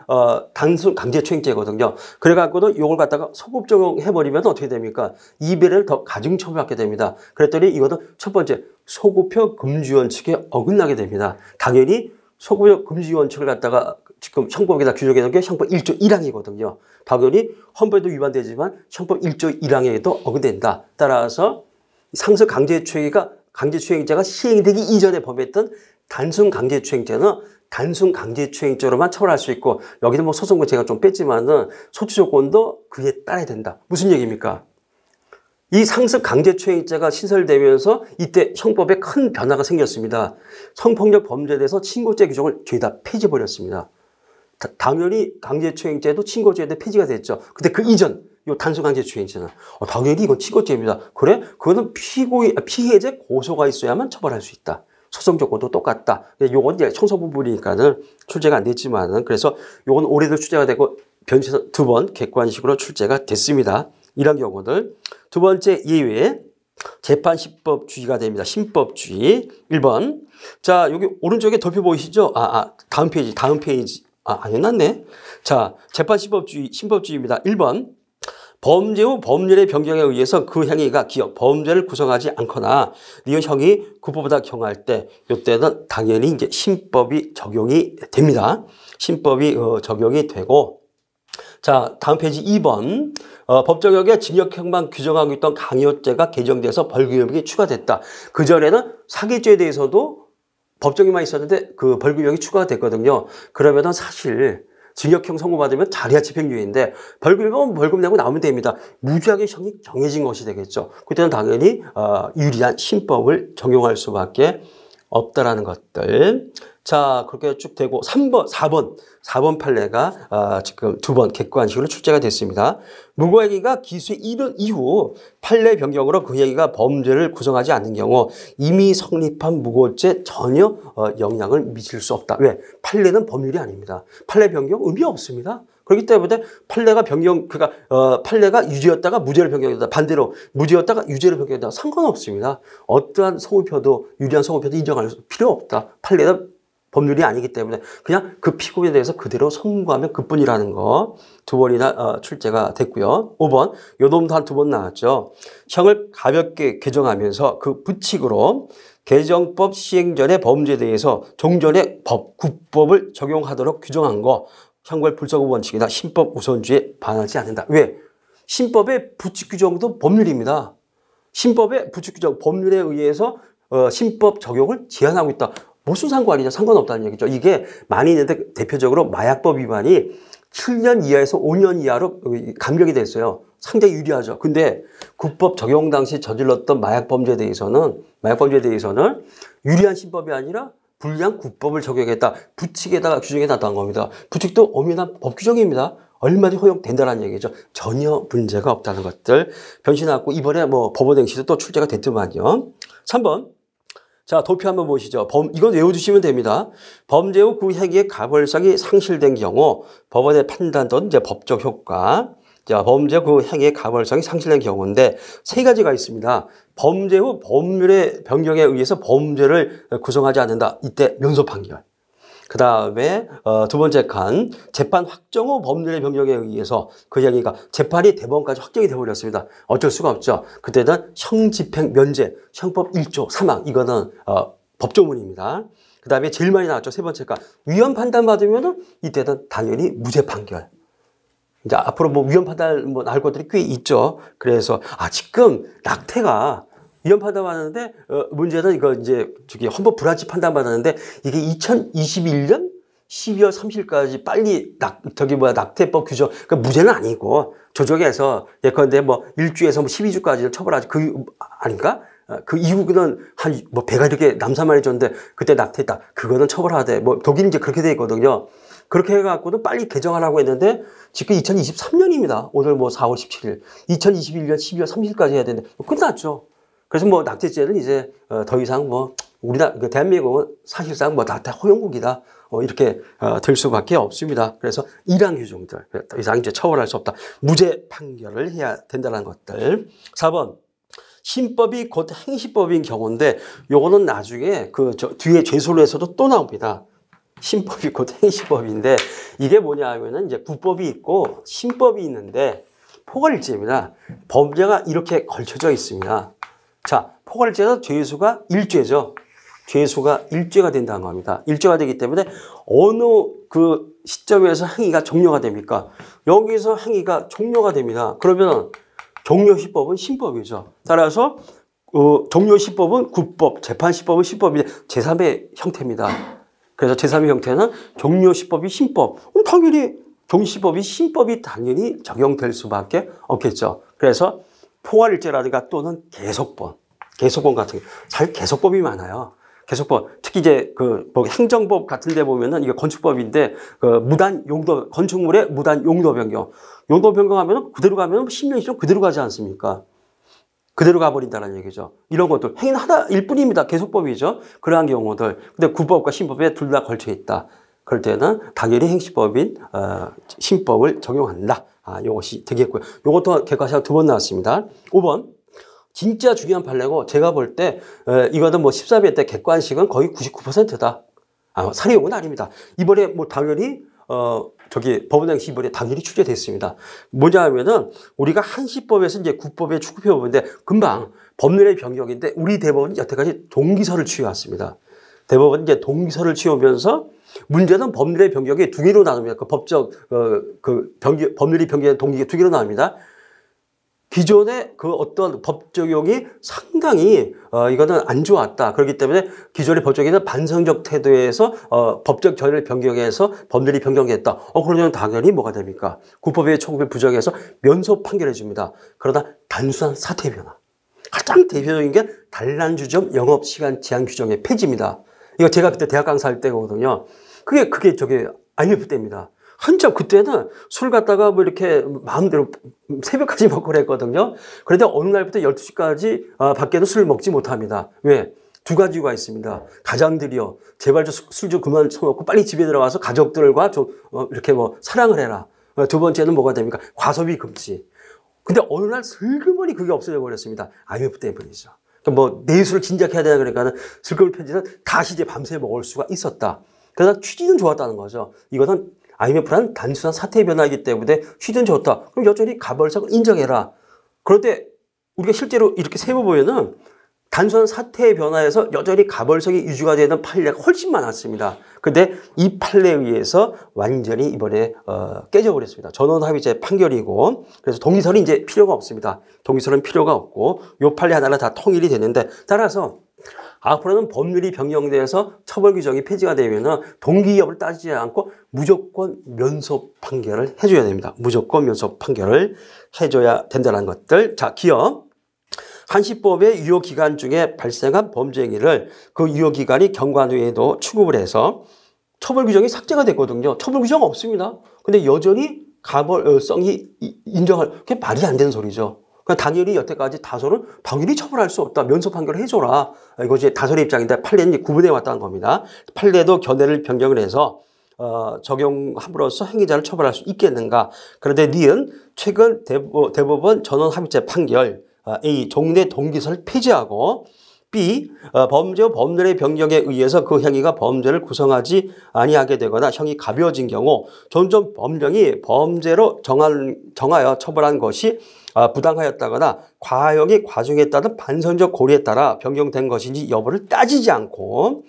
단순 강제추행죄거든요. 그래갖고는 이걸 갖다가 소급 적용해버리면 어떻게 됩니까? 2분의 1을 더 가중 처벌하게 됩니다. 그랬더니 이거는 첫 번째 소급형 금지원칙에 어긋나게 됩니다. 당연히 소급형 금지원칙을 갖다가 지금 형법에다 규정해 놓은 게 형법 1조 1항이거든요. 당연히 헌법에도 위반되지만 형법 1조 1항에도 어긋낸다. 따라서 상습 강제추행죄가 시행되기 이전에 범했던 단순 강제추행죄는 단순 강제추행죄로만 처벌할 수 있고 여기는 뭐 소송권 제가 좀 뺐지만은 소추 조건도 그에 따라야 된다. 무슨 얘기입니까? 이 상습 강제추행죄가 신설되면서 이때 형법에 큰 변화가 생겼습니다. 성폭력 범죄에 대해서 친고죄 규정을 죄다 폐지해버렸습니다. 당연히 강제추행죄도 친고죄도 폐지가 됐죠. 근데 그 이전 이 단순강제추행죄는 당연히 이건 친고죄입니다. 그래? 그거는 피해자 고소가 있어야만 처벌할 수 있다. 소송 조건도 똑같다. 요건 이제 청소 부분이니까는 출제가 안 됐지만은 그래서 요건 올해도 출제가 되고 변시에서 2번 객관식으로 출제가 됐습니다. 이런 경우들. 두 번째 예외 재판시법주의가 됩니다. 신법주의 1번. 자, 여기 오른쪽에 도표 보이시죠? 다음 페이지. 안 해놨네. 자, 재판시법주의, 신법주의입니다. 1번. 범죄 후 법률의 변경에 의해서 그 행위가 범죄를 구성하지 않거나 이런 형이 구법보다 경할 때 이때는 당연히 이제 신법이 적용이 됩니다. 신법이 적용이 되고 자, 다음 페이지 2번. 법정역에 징역형만 규정하고 있던 강요죄가 개정돼서 벌금형이 추가됐다. 그전에는 사기죄에 대해서도 법정에만 있었는데 그 벌금형이 추가가 됐거든요. 그러면은 사실 징역형 선고받으면 자리하 집행유예인데 벌금형은 벌금 내고 나오면 됩니다. 무죄하게 형이 정해진 것이 되겠죠. 그때는 당연히 유리한 신법을 적용할 수밖에 없다라는 것들. 자, 그렇게 쭉 되고 4번 판례가 지금 2번 객관식으로 출제가 됐습니다. 무고행위가 기수에 이른 이후 판례 변경으로 그 행위가 범죄를 구성하지 않는 경우 이미 성립한 무고죄 전혀 영향을 미칠 수 없다. 왜? 판례는 법률이 아닙니다. 판례 변경 의미 없습니다. 그렇기 때문에 판례가 판례가 유죄였다가 무죄로 변경됐다. 반대로 무죄였다가 유죄로 변경됐다. 상관없습니다. 어떠한 소급표도 유리한 소급표도 인정할 필요 없다. 판례는 법률이 아니기 때문에 그냥 그 피고인에 대해서 그대로 선고하면 그뿐이라는 거 2번이나 출제가 됐고요. 5번 요 놈도 한 2번 나왔죠. 형을 가볍게 개정하면서 그 부칙으로 개정법 시행 전의 범죄에 대해서 종전의 국법을 적용하도록 규정한 거 형벌 불성구 원칙이나 신법 우선주의에 반하지 않는다. 왜? 신법의 부칙 규정도 법률입니다. 신법의 부칙 규정 법률에 의해서 신법 적용을 제한하고 있다. 무슨 상관이냐? 상관없다는 얘기죠. 이게 많이 있는데 대표적으로 마약법 위반이 7년 이하에서 5년 이하로 감경이 됐어요. 상당히 유리하죠. 근데 국법 적용 당시 저질렀던 마약 범죄에 대해서는 유리한 신법이 아니라 불리한 국법을 적용했다. 부칙에다가 규정해 놨다는 겁니다. 부칙도 엄연한 법 규정입니다. 얼마든지 허용된다는 얘기죠. 전혀 문제가 없다는 것들 변신하고 이번에 법원 행시도 또 출제가 됐더만요. 3번. 자, 도표 한번 보시죠. 이건 외워두시면 됩니다. 범죄 후 그 행위의 가벌성이 상실된 경우 법원의 판단 또는 이제 법적 효과. 자, 범죄 후 그 행위의 가벌성이 상실된 경우인데 세 가지가 있습니다. 범죄 후 법률의 변경에 의해서 범죄를 구성하지 않는다. 이때 면소 판결. 그 다음에 2번째 칸 재판 확정 후 법률의 변경에 의해서 그 행위가 재판이 대법원까지 확정이 되어버렸습니다. 어쩔 수가 없죠. 그때는 형집행 면제, 형법 1조 사망 이거는 법조문입니다. 그 다음에 제일 많이 나왔죠. 3번째 칸 위헌 판단 받으면은 이때는 당연히 무죄 판결. 이제 앞으로 위헌 판단 나올 것들이 꽤 있죠. 그래서 지금 낙태가 위헌 판단 받았는데 문제는 이거 이제 헌법 불합치 판단 받았는데 이게 2021년 12월 30일까지 빨리 낙태법 규정 그러니까 무죄는 아니고 조정해서 예컨대 일주에서 12주까지는 처벌하지 아닌가? 그 이후는 배가 이렇게 남사만이 졌는데 그때 낙태했다. 그거는 처벌하되 독일은 이제 그렇게 돼 있거든요. 그렇게 해갖고는 빨리 개정하라고 했는데 지금 2023년입니다. 오늘 4월 17일. 2021년 12월 30일까지 해야 되는데 끝났죠. 그래서 낙태죄는 이제 더 이상 우리나라 대한민국은 사실상 낙태 허용국이다. 이렇게 될 수밖에 없습니다. 그래서 이러한 규정들 더 이상 이제 처벌할 수 없다. 무죄 판결을 해야 된다는 것들. 4번. 신법이 곧 행시법인 경우인데 요거는 나중에 뒤에 죄술에서도 또 나옵니다. 신법이 곧 행시법인데 이게 뭐냐 하면은 이제 국법이 있고 신법이 있는데 포괄일죄입니다. 범죄가 이렇게 걸쳐져 있습니다. 자, 포괄일죄는 죄수가 1죄죠. 죄수가 1죄가 된다는 겁니다. 1죄가 되기 때문에 어느 그 시점에서 행위가 종료가 됩니까? 여기서 행위가 종료가 됩니다. 그러면 종료시법은 신법이죠. 따라서 종료시법은 국법, 재판시법은 신법인데 제3의 형태입니다. 그래서 제3의 형태는 종료시법이 신법. 당연히 종시법이 신법이 당연히 적용될 수밖에 없겠죠. 그래서 포괄일죄라든가 또는 계속범 같은 경우 잘 계속범이 많아요. 계속범 특히 이제 뭐 행정법 같은 데 보면은 이게 건축법인데 무단 용도 건축물의 무단 용도 변경 하면은 그대로 가면 10년 이상 그대로 가지 않습니까? 그대로 가버린다는 얘기죠. 이런 것들 행위 하나일 뿐입니다. 계속법이죠. 그러한 경우들. 근데 구법과 신법에 둘 다 걸쳐 있다. 그럴 때는 당연히 행시법인 신법을 적용한다. 이것이 되겠고요. 이것도 객관식 2번 나왔습니다. 5번 진짜 중요한 판례고 제가 볼 때 이거는 뭐 14회 때 객관식은 거의 99%다. 사례용은 아닙니다. 이번에 뭐 당연히 법원행시 이번에 당연히 출제됐습니다. 뭐냐 하면은 우리가 한시법에서 이제 국법에 축구해 보는데 금방 법률의 변경인데 우리 대법원이 여태까지 동기서를 취해왔습니다. 대법원은 이제 동기서를 취하면서 문제는 법률의 변경이 두 개로 나눕니다. 법률이 변경된 동기가 두 개로 나눕니다. 기존의 어떤 법 적용이 상당히 이거는 안 좋았다. 그렇기 때문에 기존의 법 적용에는 반성적 태도에서 법적 결의를 변경해서 법률이 변경됐다. 그러면 당연히 뭐가 됩니까? 국법의 초급에 부정해서 면소 판결해 줍니다. 그러나 단순한 사태 변화. 가장 대표적인 게 단란주점 영업시간 제한 규정의 폐지입니다. 이거 제가 그때 대학 강사할 때거든요. 그게 IMF 때입니다. 한참 그때는 술 갖다가 뭐 이렇게 마음대로 새벽까지 먹고 그랬거든요. 그런데 어느 날부터 12시까지 밖에는 술을 먹지 못합니다. 왜? 두 가지 이유가 있습니다. 가장들이요. 제발 술 좀 그만 처먹고 빨리 집에 들어가서 가족들과 좀 이렇게 뭐 사랑을 해라. 두 번째는 뭐가 됩니까? 과소비 금지. 근데 어느 날 슬그머니 그게 없어져 버렸습니다. IMF 때문이죠. 그러니까 뭐 내술을 진작해야 되나 그러니까 슬그머니 편지는 다시 이제 밤새 먹을 수가 있었다. 그러나 취지는 좋았다는 거죠. 이거는 IMF란 단순한 사태의 변화이기 때문에 취지는 좋다. 그럼 여전히 가벌성을 인정해라. 그런데 우리가 실제로 이렇게 세워보면은 단순한 사태의 변화에서 여전히 가벌성이 유지가 되는 판례가 훨씬 많았습니다. 근데 이 판례에 의해서 완전히 이번에 깨져버렸습니다. 전원합의제 판결이고 그래서 동의설이 이제 필요가 없습니다. 동의설은 필요가 없고 요 판례 하나는 다 통일이 되는데 따라서 앞으로는 법률이 변경돼서 처벌 규정이 폐지가 되면은 동기 여부를 따지지 않고 무조건 면소 판결을 해줘야 됩니다. 무조건 면소 판결을 해줘야 된다는 것들. 자, 기억. 한시법의 유효기간 중에 발생한 범죄 행위를 그 유효기간이 경과 후에도 취급을 해서 처벌 규정이 삭제가 됐거든요. 처벌 규정 없습니다. 근데 여전히 가벌성이 인정할, 그게 말이 안 되는 소리죠. 당연히 여태까지 다소는 당연히 처벌할 수 없다. 면소 판결을 해줘라. 이것이 다소의 입장인데 판례는 구분해 왔다는 겁니다. 판례도 견해를 변경을 해서 적용함으로써 행위자를 처벌할 수 있겠는가. 그런데 니은 최근 대법원 전원합의체 판결 A. 종래 동기설 폐지하고 B. 범죄 법률의 변경에 의해서 그 행위가 범죄를 구성하지 아니하게 되거나 형이 가벼워진 경우 존중 법령이 범죄로 정하여 처벌한 것이 부당하였다거나 과형이 과중에 따른 반성적 고려에 따라 변경된 것인지 여부를 따지지 않고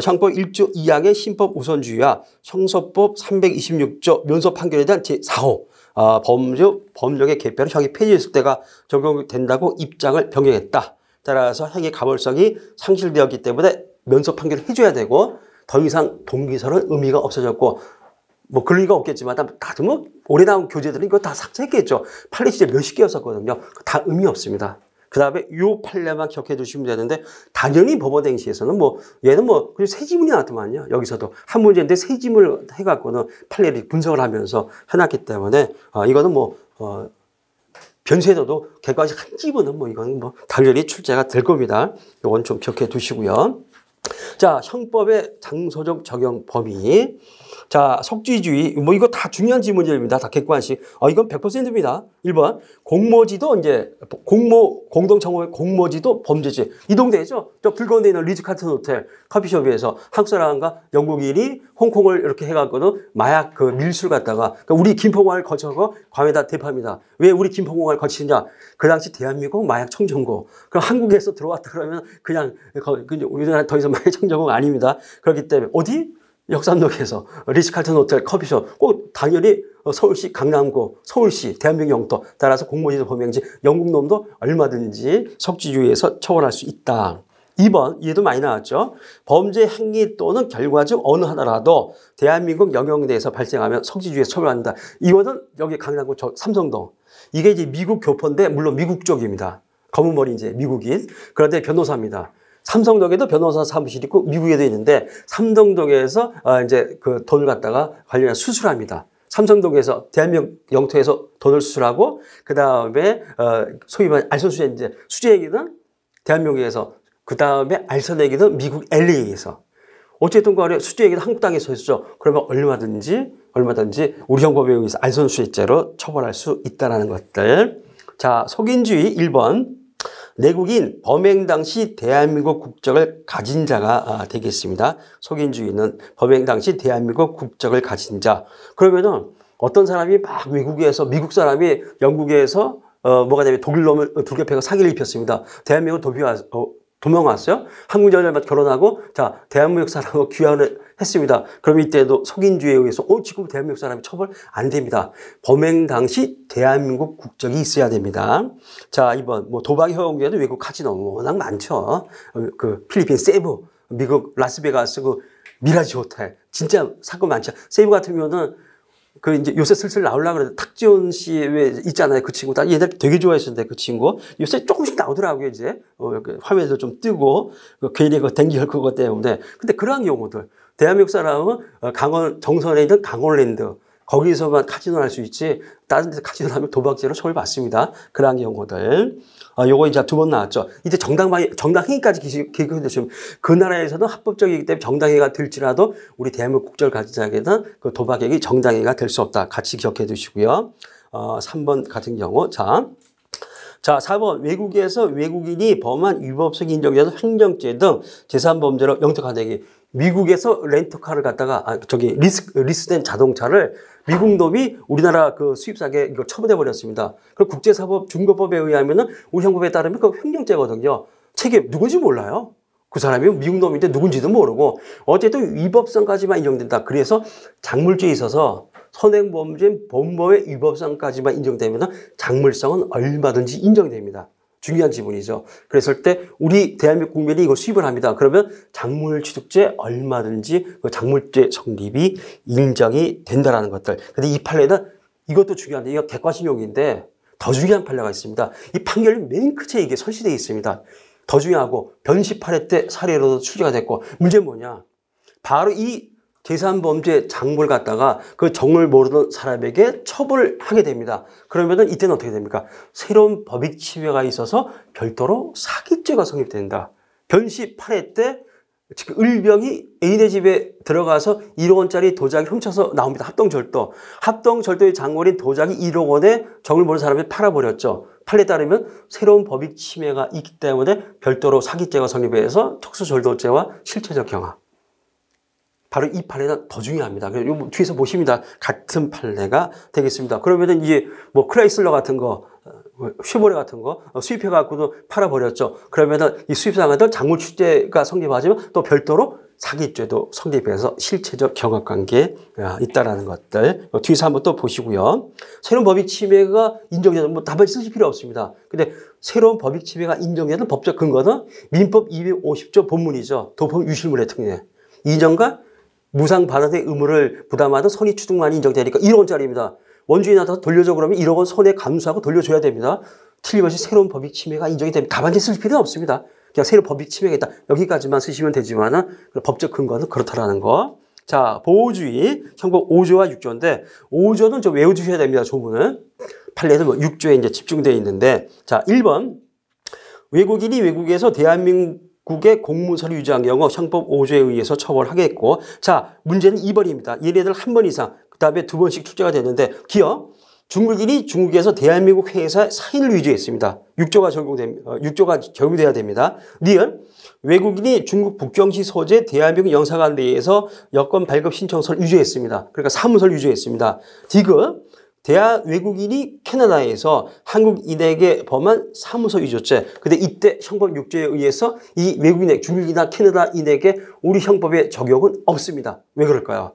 형법 1조 2항의 신법 우선주의와 형소법 326조 면소 판결에 대한 제4호 법령의 개편을 형이 폐지했을 때가 적용된다고 입장을 변경했다. 따라서 행위 가벌성이 상실되었기 때문에 면소 판결을 해줘야 되고 더 이상 동기설은 의미가 없어졌고 뭐 그럴 리가 없겠지만 다들 뭐 올해 나온 교재들은 이거 다 삭제했겠죠. 판례 진짜 몇십 개였었거든요. 다 의미 없습니다. 그 다음에 요 판례만 기억해 두시면 되는데 당연히 법원 행시에서는 뭐 얘는 뭐 그냥 새 지문이 나왔더만요. 여기서도 한 문제인데 새 지문을 해갖고는 판례를 분석을 하면서 해놨기 때문에 이거는 뭐 변수에도 객관식 한 지문은 뭐 이거는 뭐 당연히 출제가 될 겁니다. 이건 좀 기억해 두시고요. 자, 형법의 장소적 적용 범위. 자, 석주의주의. 뭐 이거 다 중요한 지문들입니다. 다 객관식. 이건 100%입니다. 1번. 공모지도 이제 공동청원의 공모지도 범죄지. 이동되죠? 저 불건대 있는 리츠카튼 호텔 커피숍에서 한국 사람과 영국인이 홍콩을 이렇게 해갖고는 마약 밀술 갖다가 그러니까 우리 김포공항을 거쳐서 괌에다 대파입니다. 왜 우리 김포공항을 거치냐? 그 당시 대한민국 마약 청정국. 그럼 한국에서 들어왔다 그러면 그냥 우리나라 더 이상 마약 청정국 아닙니다. 그렇기 때문에 어디? 역삼동에서 리츠칼튼 호텔 커피숍 꼭 당연히 서울시 강남구 서울시 대한민국 영토 따라서 공모지도 범행지 영국 놈도 얼마든지 석주주의에서 처벌할 수 있다. 2번, 얘도 많이 나왔죠. 범죄 행위 또는 결과 중 어느 하나라도 대한민국 영역 내에서 발생하면 성지주의에서 처벌한다. 이거는 여기 강남구 삼성동. 이게 이제 미국 교포인데 물론 미국 쪽입니다. 검은 머리 이제 미국인. 그런데 변호사입니다. 삼성동에도 변호사 사무실이 있고 미국에도 있는데 삼성동에서 이제 그 돈을 갖다가 관련해서 수술합니다. 삼성동에서 대한민국 영토에서 돈을 수술하고 그 다음에 소위 말하는 알선수재 이제 수재액은 대한민국에서 그 다음에 알선액은 미국 LA에서 어쨌든 간에 수재액은 한국 땅에서 했죠. 그러면 얼마든지 우리 형법에 의해서 알선수재죄로 처벌할 수 있다는 것들. 자, 속인주의 1번. 내국인 범행 당시 대한민국 국적을 가진 자가 되겠습니다. 속인주의는 범행 당시 대한민국 국적을 가진 자. 그러면은 어떤 사람이 막 외국에서 미국 사람이 영국에서 뭐가 되면 독일 놈을 불교패가 사기를 입혔습니다. 대한민국 도망왔어요. 한국 여자만 결혼하고 자 대한민국 사람하고 귀환을 했습니다. 그럼 이때도 속인주의에 의해서 지금 대한민국 사람이 처벌 안 됩니다. 범행 당시 대한민국 국적이 있어야 됩니다. 자 2번 뭐 도박 허용에도 외국 카지노 워낙 많죠. 그 필리핀 세부, 미국 라스베가스 그 미라지 호텔 진짜 사건 많죠. 세부 같은 경우는 그 이제 요새 슬슬 나오려고 그래도 탁지원 씨 왜 있잖아요. 그 친구. 다 옛날에 되게 좋아했었는데 그 친구. 요새 조금씩 나오더라고요, 이제. 화면에도 좀 뜨고, 괜히 그 댕기할 그거 때문에. 근데 그러한 경우들. 대한민국 사람은 강원, 정선에 있는 강원랜드. 거기서만 카지노 할 수 있지. 다른 데서 카지노 하면 도박죄로 처벌받습니다. 그러한 경우들. 요거 이제 2번 나왔죠. 이제 정당행위까지 기억해 두시면 그 나라에서는 합법적이기 때문에 정당행위가 될지라도 우리 대한민국 국적을 가진 자에게는 그 도박액이 정당행위가 될 수 없다. 같이 기억해 두시고요. 3번 같은 경우. 자, 4번 외국에서 외국인이 범한 위법성 인정되는 횡령죄 등 재산범죄로 영특화되기. 미국에서 렌터카를 갖다가 리스된 자동차를 미국 놈이 우리나라 그 수입사에 이걸 처분해 버렸습니다. 그럼 국제사법 중거법에 의하면은 우리 형법에 따르면 그 횡령죄거든요. 책임 누군지 몰라요. 그 사람이 미국 놈인데 누군지도 모르고 어쨌든 위법성까지만 인정된다. 그래서 작물죄에 있어서 선행범죄 본범의 위법성까지만 인정되면은 작물성은 얼마든지 인정됩니다. 중요한 지분이죠. 그랬을 때 우리 대한민국 국민이 이거 수입을 합니다. 그러면 작물취득죄 얼마든지 그 작물죄 성립이 인정이 된다라는 것들. 근데 이 판례는 이것도 중요한데 이거 객관식용인데 더 중요한 판례가 있습니다. 이 판결이 맨 끝에 이게 설치되어 있습니다. 더 중요하고 변시 8회 때 사례로도 출제가 됐고 문제는 뭐냐? 바로 이 재산범죄 작물 갖다가 그 정을 모르는 사람에게 처벌하게 됩니다. 그러면은 이때는 어떻게 됩니까? 새로운 법익 침해가 있어서 별도로 사기죄가 성립된다. 변시 8회 때 지금 을병이 애인의 집에 들어가서 1억 원짜리 도자기 훔쳐서 나옵니다. 합동절도. 합동절도의 장물인 도자기 1억 원에 정을 모르는 사람이 팔아버렸죠. 판례에 따르면 새로운 법익 침해가 있기 때문에 별도로 사기죄가 성립해서 특수절도죄와 실체적 경화. 바로 이 판례는 더 중요합니다. 그래서 뒤에서 보십니다. 같은 판례가 되겠습니다. 그러면은 이제 뭐 크라이슬러 같은 거, 쉐보레 같은 거 수입해갖고도 팔아버렸죠. 그러면은 이 수입상한테 작물취재가 성립하지만 또 별도로 사기죄도 성립해서 실체적 경합관계에 있다라는 것들. 뒤에서 한번 또 보시고요. 새로운 법익 침해가 인정되는 뭐 답을 쓰실 필요 없습니다. 근데 새로운 법익 침해가 인정되는 법적 근거는 민법 250조 본문이죠. 도법 유실물의 특례. 이전과 무상 반환의 의무를 부담하던 선의취득만이 인정되니까 1억 원짜리입니다. 원주인이 나타나서 돌려줘 그러면 1억 원 손해 감수하고 돌려줘야 됩니다. 틀림없이 새로운 법익 침해가 인정이 됩니다. 답안지 쓸 필요는 없습니다. 그냥 새로운 법익 침해가 있다. 여기까지만 쓰시면 되지만은 법적 근거는 그렇다라는 거. 자, 보호주의 형법 5조와 6조인데 5조는 좀 외워주셔야 됩니다. 조문은. 판례는 뭐 6조에 이제 집중되어 있는데 자, 1번 외국인이 외국에서 대한민국의 공무서를 유지한 경우 형법 5조에 의해서 처벌하겠고 자 문제는 2번입니다. 얘네들 한 번 이상 그 다음에 2번씩 출제가 되는데 기억 중국인이 중국에서 대한민국 회사에 사인을 위조했습니다. 6조가 적용돼야 됩니다. 리얼 외국인이 중국 북경시 소재 대한민국 영사관 내에서 여권 발급 신청서를 위조했습니다. 그러니까 사무소를 위조했습니다. 디귿 외국인이 캐나다에서 한국인에게 범한 사무소 위조죄. 근데 이때 형법 6조에 의해서 이 외국인의 중국이나 캐나다인에게 우리 형법의 적용은 없습니다. 왜 그럴까요?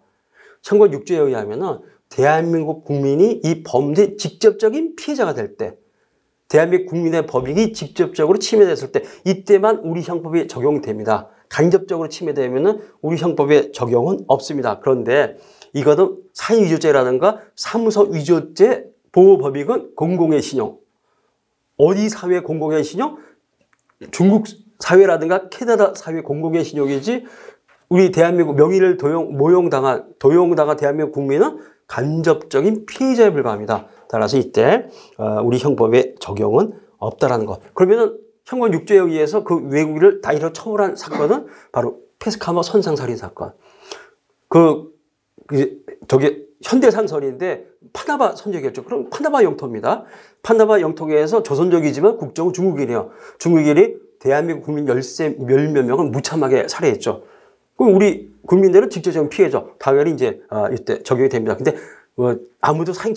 형법 6조에 의하면은 대한민국 국민이 이 범죄 직접적인 피해자가 될 때 대한민국 국민의 법익이 직접적으로 침해됐을 때 이때만 우리 형법이 적용됩니다. 간접적으로 침해되면은 우리 형법에 적용은 없습니다. 그런데 이거는 사인 위조죄라든가 사무소 위조죄 보호법익은 공공의 신용. 어디 사회 공공의 신용? 중국 사회라든가 캐나다 사회 공공의 신용이지 우리 대한민국 명의를 도용당한 대한민국 국민은 간접적인 피해자에 불과합니다. 따라서 이때 우리 형법에 적용은 없다라는 것. 그러면은 형법 6조에 의해서 그 외국인을 다이로 처벌한 사건은 바로 페스카머 선상살인 사건. 저게 현대상설인데 파나마 선적이었죠. 그럼 파나마 영토입니다. 파나마 영토에서 조선족이지만 국적은 중국인이에요. 중국인이 대한민국 국민 몇 명을 무참하게 살해했죠. 그럼 우리 국민들은 직접적인 피해죠. 당연히 이제 이때 적용이 됩니다. 근데 아무도 사형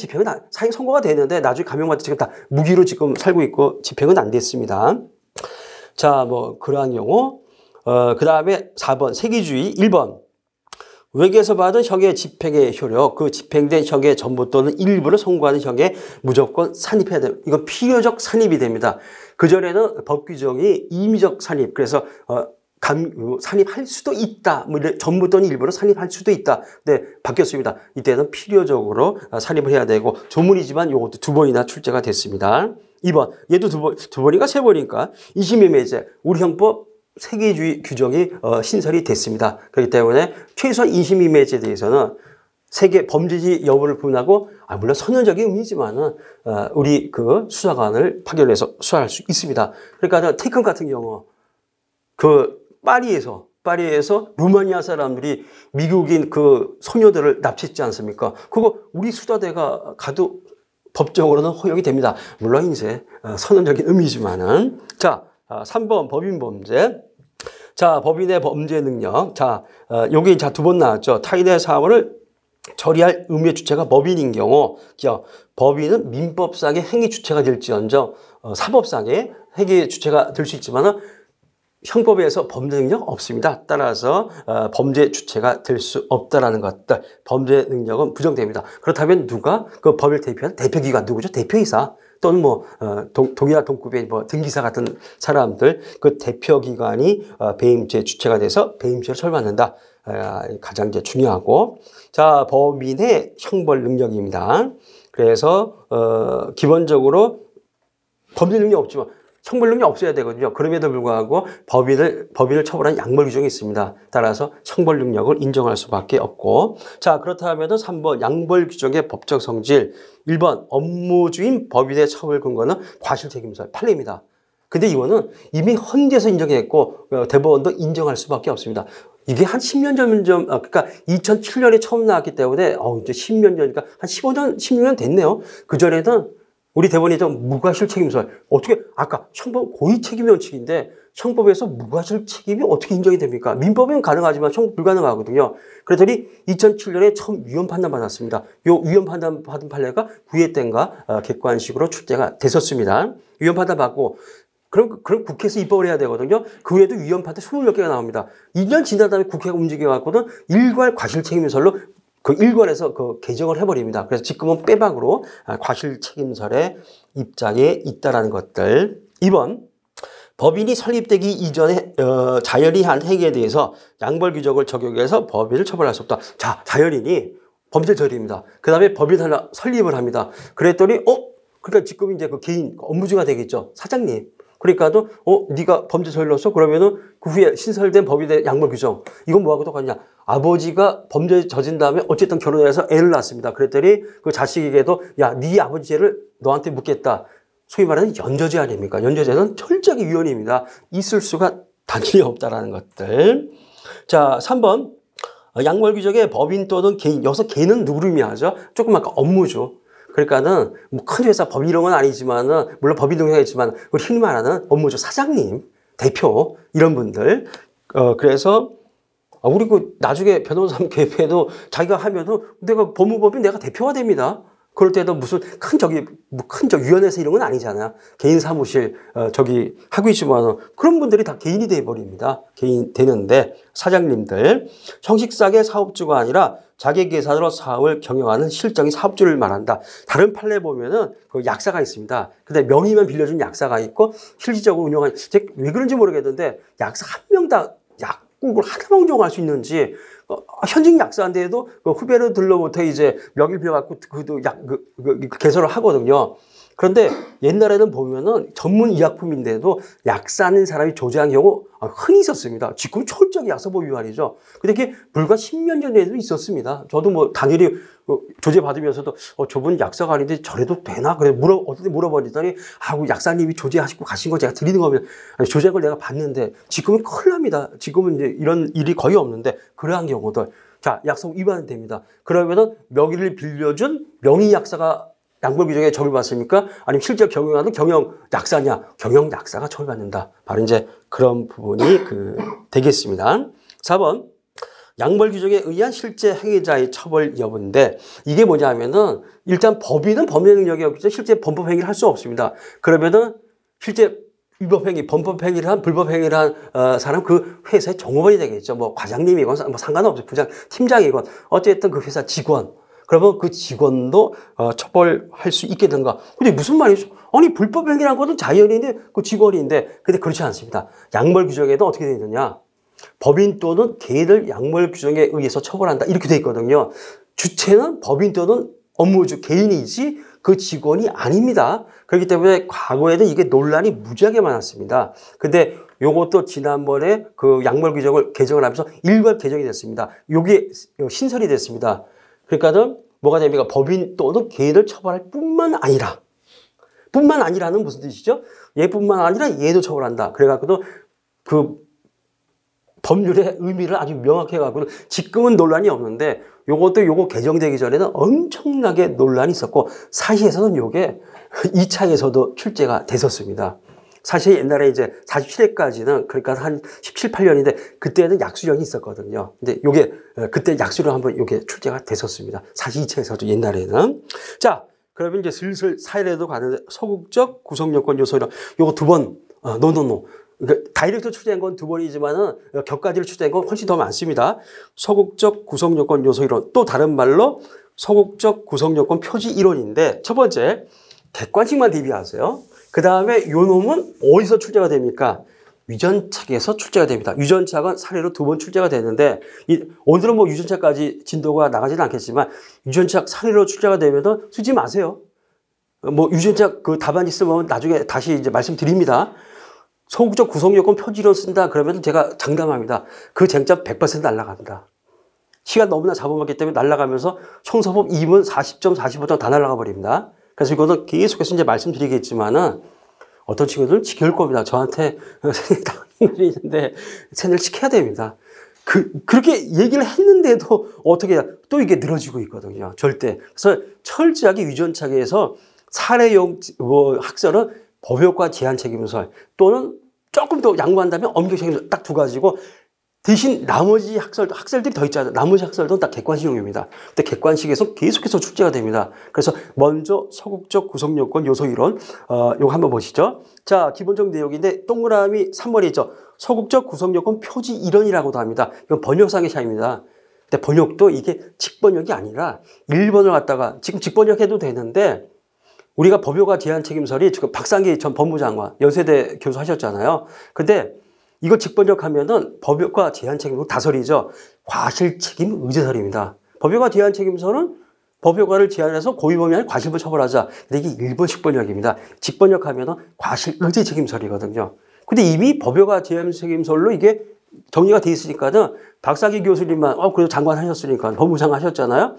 선고가 되는데 나중에 감형받지 지금 다 무기로 지금 살고 있고 집행은 안 됐습니다. 자, 뭐 그러한 경우 그 다음에 4번 세기주의 1번 외계에서 받은 형의 집행의 효력, 그 집행된 형의 전부 또는 일부를 선고하는 형에 무조건 산입해야 돼요. 이건 필요적 산입이 됩니다. 그전에는 법 규정이 임의적 산입, 그래서 산입할 수도 있다. 뭐 전부 또는 일부를 산입할 수도 있다. 네, 바뀌었습니다. 이때는 필요적으로 산입을 해야 되고 조문이지만 이것도 2번이나 출제가 됐습니다. 2번, 얘도 2번인가 3번인가 20임의죄, 우리 형법 세계주의 규정이 신설이 됐습니다. 그렇기 때문에 최소한 20임의죄에 대해서는 세계 범죄지 여부를 분하고 물론 선언적인 의미지만은 우리 그 수사관을 파견해서 수사할 수 있습니다. 그러니까 테이큰 같은 경우 파리에서 루마니아 사람들이 미국인 그 소녀들을 납치했지 않습니까? 그거 우리 수사대가 가도 법적으로는 허용이 됩니다. 물론 이제 선언적인 의미지만은. 자, 3번 법인 범죄. 자, 법인의 범죄 능력. 자, 여기 2번 나왔죠. 타인의 사물을 처리할 의무의 주체가 법인인 경우, 법인은 민법상의 행위 주체가 될지언정 사법상의 행위 주체가 될 수 있지만은 형법에서 범죄 능력 없습니다. 따라서 범죄 주체가 될 수 없다라는 것들, 범죄 능력은 부정됩니다. 그렇다면 누가 그 법을 대표하는 대표기관 누구죠? 대표이사 또는 뭐 동일한 동급의 뭐 등기사 같은 사람들, 그 대표기관이 배임죄 주체가 돼서 배임죄를 처벌받는다. 가장 이제 중요하고, 자, 법인의 형벌 능력입니다. 그래서 기본적으로 범죄 능력 없지만 형벌 능력이 없어야 되거든요. 그럼에도 불구하고 법인을 처벌한 양벌 규정이 있습니다. 따라서 형벌 능력을 인정할 수밖에 없고, 자, 그렇다면 3번 양벌 규정의 법적 성질. 1번 업무주인 법인의 처벌 근거는 과실책임서 판례입니다. 근데 이거는 이미 헌재에서 인정했고 대법원도 인정할 수밖에 없습니다. 이게 한 10년 전, 그러니까 2007년에 처음 나왔기 때문에 이제 10년 전이니까 한 15년, 16년 됐네요. 그전에는 우리 대법원이 좀 무과실 책임설, 어떻게 아까 형법 고의 책임 원칙인데 형법에서 무과실 책임이 어떻게 인정이 됩니까? 민법은 가능하지만 형법 불가능하거든요. 그랬더니 2007년에 처음 위헌 판단 받았습니다. 요 위헌 판단 받은 판례가 9회 때인가 객관식으로 출제가 됐었습니다. 위헌 판단 받고 그럼 국회에서 입법을 해야 되거든요. 그 외에도 위헌 판단 20몇 개가 나옵니다. 2년 지난 다음에 국회가 움직여갖고는 일괄 과실 책임설로 그 일괄에서 그 개정을 해버립니다. 그래서 지금은 빼박으로 과실 책임설의 입장에 있다라는 것들. 2번, 법인이 설립되기 이전에 자연이 한 행위에 대해서 양벌 규정을 적용해서 법인을 처벌할 수 없다. 자, 자연인이 범죄 저지릅니다. 그 다음에 법인 하나 설립을 합니다. 그랬더니 그러니까 지금 이제 그 개인 업무주가 되겠죠. 사장님. 그러니까도 네가 범죄 저질렀어? 그러면은 그 후에 신설된 법인의 양벌 규정, 이건 뭐하고 똑같냐? 아버지가 범죄 저진 다음에 어쨌든 결혼해서 애를 낳습니다. 그랬더니 그 자식에게도 야, 네 아버지 죄를 너한테 묻겠다. 소위 말하는 연좌죄 아닙니까? 연좌죄는 철저하게 위헌입니다. 있을 수가 단히 없다라는 것들. 자, 3번 양벌 규정의 법인 또는 개인. 여기서 개인은 누구를 의미하죠? 조금 아까 업무죠. 그러니까는 뭐 큰 회사 법인 이런 건 아니지만은 물론 법인 등록했지만 우리 흔히 말하는 업무죠. 사장님, 대표 이런 분들. 그래서 우리 그 나중에 변호사 개입해도 자기가 하면은 내가 법무법인 내가 대표가 됩니다. 그럴 때도 무슨 큰 위원회에서 이런 건 아니잖아요. 개인 사무실, 하고 있지만 그런 분들이 다 개인이 돼버립니다. 개인 되는데 사장님들, 형식상의 사업주가 아니라 자기 계산으로 사업을 경영하는 실적인 사업주를 말한다. 다른 판례 보면은 그 약사가 있습니다. 근데 명의만 빌려준 약사가 있고 실질적으로 운영하는, 왜 그런지 모르겠는데 약사 한 명 다 약국을 하나만 운영할 수 있는지, 현직 약사인데도 그 후배로 들러부터 이제 명의를 빌려갖고 그도 개설을 하거든요. 그런데 옛날에는 보면은 전문 의약품인데도 약사는 사람이 조제한 경우 흔히 있었습니다. 지금 철저하게 약사법 위반이죠. 근데 이게 불과 10년 전에도 있었습니다. 저도 뭐 당연히 조제받으면서도 저분 약사가 아닌데 저래도 되나? 그래 어떻게 물어보니더니 약사님이 조제하시고 가신 거 제가 드리는 거면 조제한 걸 내가 봤는데 지금은 큰일 납니다. 지금은 이제 이런 일이 거의 없는데 그러한 경우들. 자, 약사법 위반은 됩니다. 그러면은 명의를 빌려준 명의 약사가 양벌 규정에 처벌받습니까? 아니면 실제 경영하는 경영 약사냐? 경영 약사가 처벌받는다. 바로 이제 그런 부분이 되겠습니다. 4번. 양벌 규정에 의한 실제 행위자의 처벌 여부인데 이게 뭐냐면은 일단 법인은 법률 능력이 없죠. 실제 범법 행위를 할 수 없습니다. 그러면은 실제 위법 행위, 범법 행위를 한 불법 행위를 한 사람 그 회사의 종업원이 되겠죠. 뭐 과장님이건 뭐 상관없어요. 부장, 팀장이건 어쨌든 그 회사 직원. 그러면 그 직원도 처벌할 수 있게 된가? 근데 무슨 말이죠? 아니 불법 행위란 것은 자연인데 그 직원인데 근데 그렇지 않습니다. 양벌 규정에도 어떻게 되어 있느냐? 법인 또는 개인을 양벌 규정에 의해서 처벌한다 이렇게 되어 있거든요. 주체는 법인 또는 업무주 개인이지 그 직원이 아닙니다. 그렇기 때문에 과거에는 이게 논란이 무지하게 많았습니다. 근데 요것도 지난번에 그 양벌 규정을 개정을 하면서 일괄 개정이 됐습니다. 요게 신설이 됐습니다. 그러니까는 뭐가 됩니까? 법인 또는 개인을 처벌할 뿐만 아니라는 무슨 뜻이죠? 얘뿐만 아니라 얘도 처벌한다. 그래갖고도 그 법률의 의미를 아주 명확히 해갖고 지금은 논란이 없는데 요거 개정되기 전에는 엄청나게 논란이 있었고 사시에서는 요게 2차에서도 출제가 됐었습니다. 사실 옛날에 이제 47회까지는 그러니까 한 17, 18년인데 그때는 약수령이 있었거든요. 근데 요게 그때 약수령 한번 요게 출제가 됐었습니다. 42차에서도 옛날에는. 자, 그러면 이제 슬슬 사회에도 가는데 소극적 구성요건 요소 이런 요거 두 번 그러니까 다이렉트 출제한 건 두 번이지만은 격가지를 출제한 건 훨씬 더 많습니다. 소극적 구성요건 요소 이론 또 다른 말로 소극적 구성요건 표지 이론인데 첫 번째 객관식만 대비하세요. 그 다음에 요 놈은 어디서 출제가 됩니까? 유전책에서 출제가 됩니다. 유전책은 사례로 두 번 출제가 되는데 오늘은 뭐 유전책까지 진도가 나가지는 않겠지만 유전책 사례로 출제가 되면 쓰지 마세요. 뭐 유전책 그 답안지 쓰면 나중에 다시 이제 말씀드립니다. 소극적 구성요건 표지로 쓴다 그러면 제가 장담합니다. 그 쟁점 100% 날아갑니다. 시간 너무나 잡아먹기 때문에 날아가면서 형사법 2문 40점, 45점 다 날아가 버립니다. 그래서 이거는 계속해서 이제 말씀드리겠지만은 어떤 친구들은 지킬 겁니다. 저한테 생일 있는데 생일 지켜야 됩니다. 그렇게 얘기를 했는데도 어떻게 해야 또 이게 늘어지고 있거든요. 절대. 그래서 철저하게 유전책에서 사례용 학설은 법효과 제한 책임설 또는 조금 더 양보한다면 엄격 책임설 딱 두 가지고 대신 나머지 학설들이 더 있잖아요. 나머지 학설도 다 객관식용입니다. 근데 객관식에서 계속해서 출제가 됩니다. 그래서 먼저 소극적 구성요건 요소 이론 요거 한번 보시죠. 자, 기본적 내용인데 동그라미 3번에 있죠. 소극적 구성요건 표지 이론이라고도 합니다. 이건 번역상의 차이입니다. 근데 번역도 이게 직번역이 아니라 1번을 갖다가 지금 직번역해도 되는데 우리가 법효과 제한 책임설이 지금 박상기 전 법무장관 연세대 교수 하셨잖아요. 근데 이거 직번역하면은 법효과 제한 책임은 다설이죠. 과실책임 의제설입니다. 법효과 제한 책임설은 법효과를 제한해서 고의범위 아닌 과실을 처벌하자. 근데 이게 일본 직번역입니다. 직번역하면은 과실 의제 책임설이거든요. 근데 이미 법효과 제한 책임설로 이게 정리가 돼 있으니까는 박상기 교수님만 그래도 장관 하셨으니까 법무장관 하셨잖아요.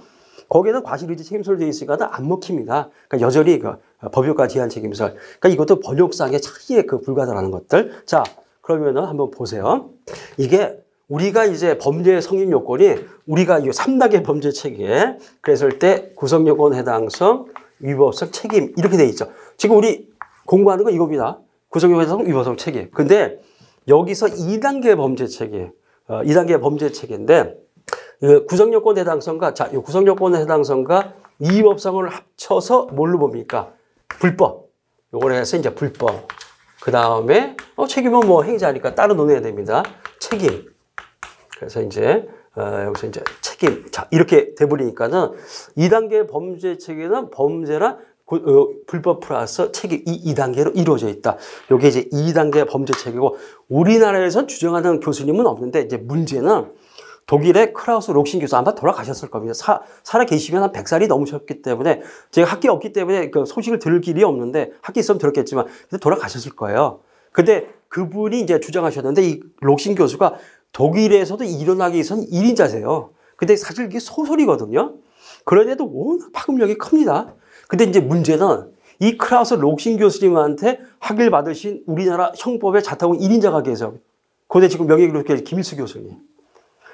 거기에는 과실의제 책임설로 되어 있으니까 안 먹힙니다. 그러니까 여전히 법효과 제한 책임설. 그러니까 이것도 번역상의 차이에 불과하다는 것들. 자, 그러면은 한번 보세요. 이게 우리가 이제 범죄의 성립 요건이 우리가 이 3단계 범죄 체계 그랬을 때 구성요건 해당성, 위법성, 책임 이렇게 돼 있죠. 지금 우리 공부하는 건 이겁니다. 구성요건 해당성, 위법성, 책임. 근데 여기서 2단계 범죄 체계, 2단계 범죄 체계인데 구성요건 해당성과 이 구성요건 해당성과 위법성을 합쳐서 뭘로 봅니까? 불법. 요걸 해서 이제 불법. 그 다음에 책임은 뭐 행자니까 따로 논해야 됩니다. 책임. 그래서 이제 여기서 이제 책임. 자, 이렇게 돼버리니까는 2단계 범죄 체계는 범죄나 불법 플러스 책임 이 2단계로 이루어져 있다. 요게 이제 2단계 범죄 체계고 우리나라에선 주장하는 교수님은 없는데 이제 문제는 독일의 크라우스 록신 교수 아마 돌아가셨을 겁니다. 살아 계시면 한 100살이 넘으셨기 때문에 제가 학기 없기 때문에 그 소식을 들을 길이 없는데 학기 있으면 들었겠지만 근데 돌아가셨을 거예요. 근데 그분이 이제 주장하셨는데 이 록신 교수가 독일에서도 일어나기 위해서는 1인자세요. 근데 사실 이게 소설이거든요. 그런데도 워낙 파급력이 큽니다. 근데 이제 문제는 이 크라우스 록신 교수님한테 학위를 받으신 우리나라 형법의 자타공 1인자가 계세요. 고대 지금 명예교육계 김일수 교수님.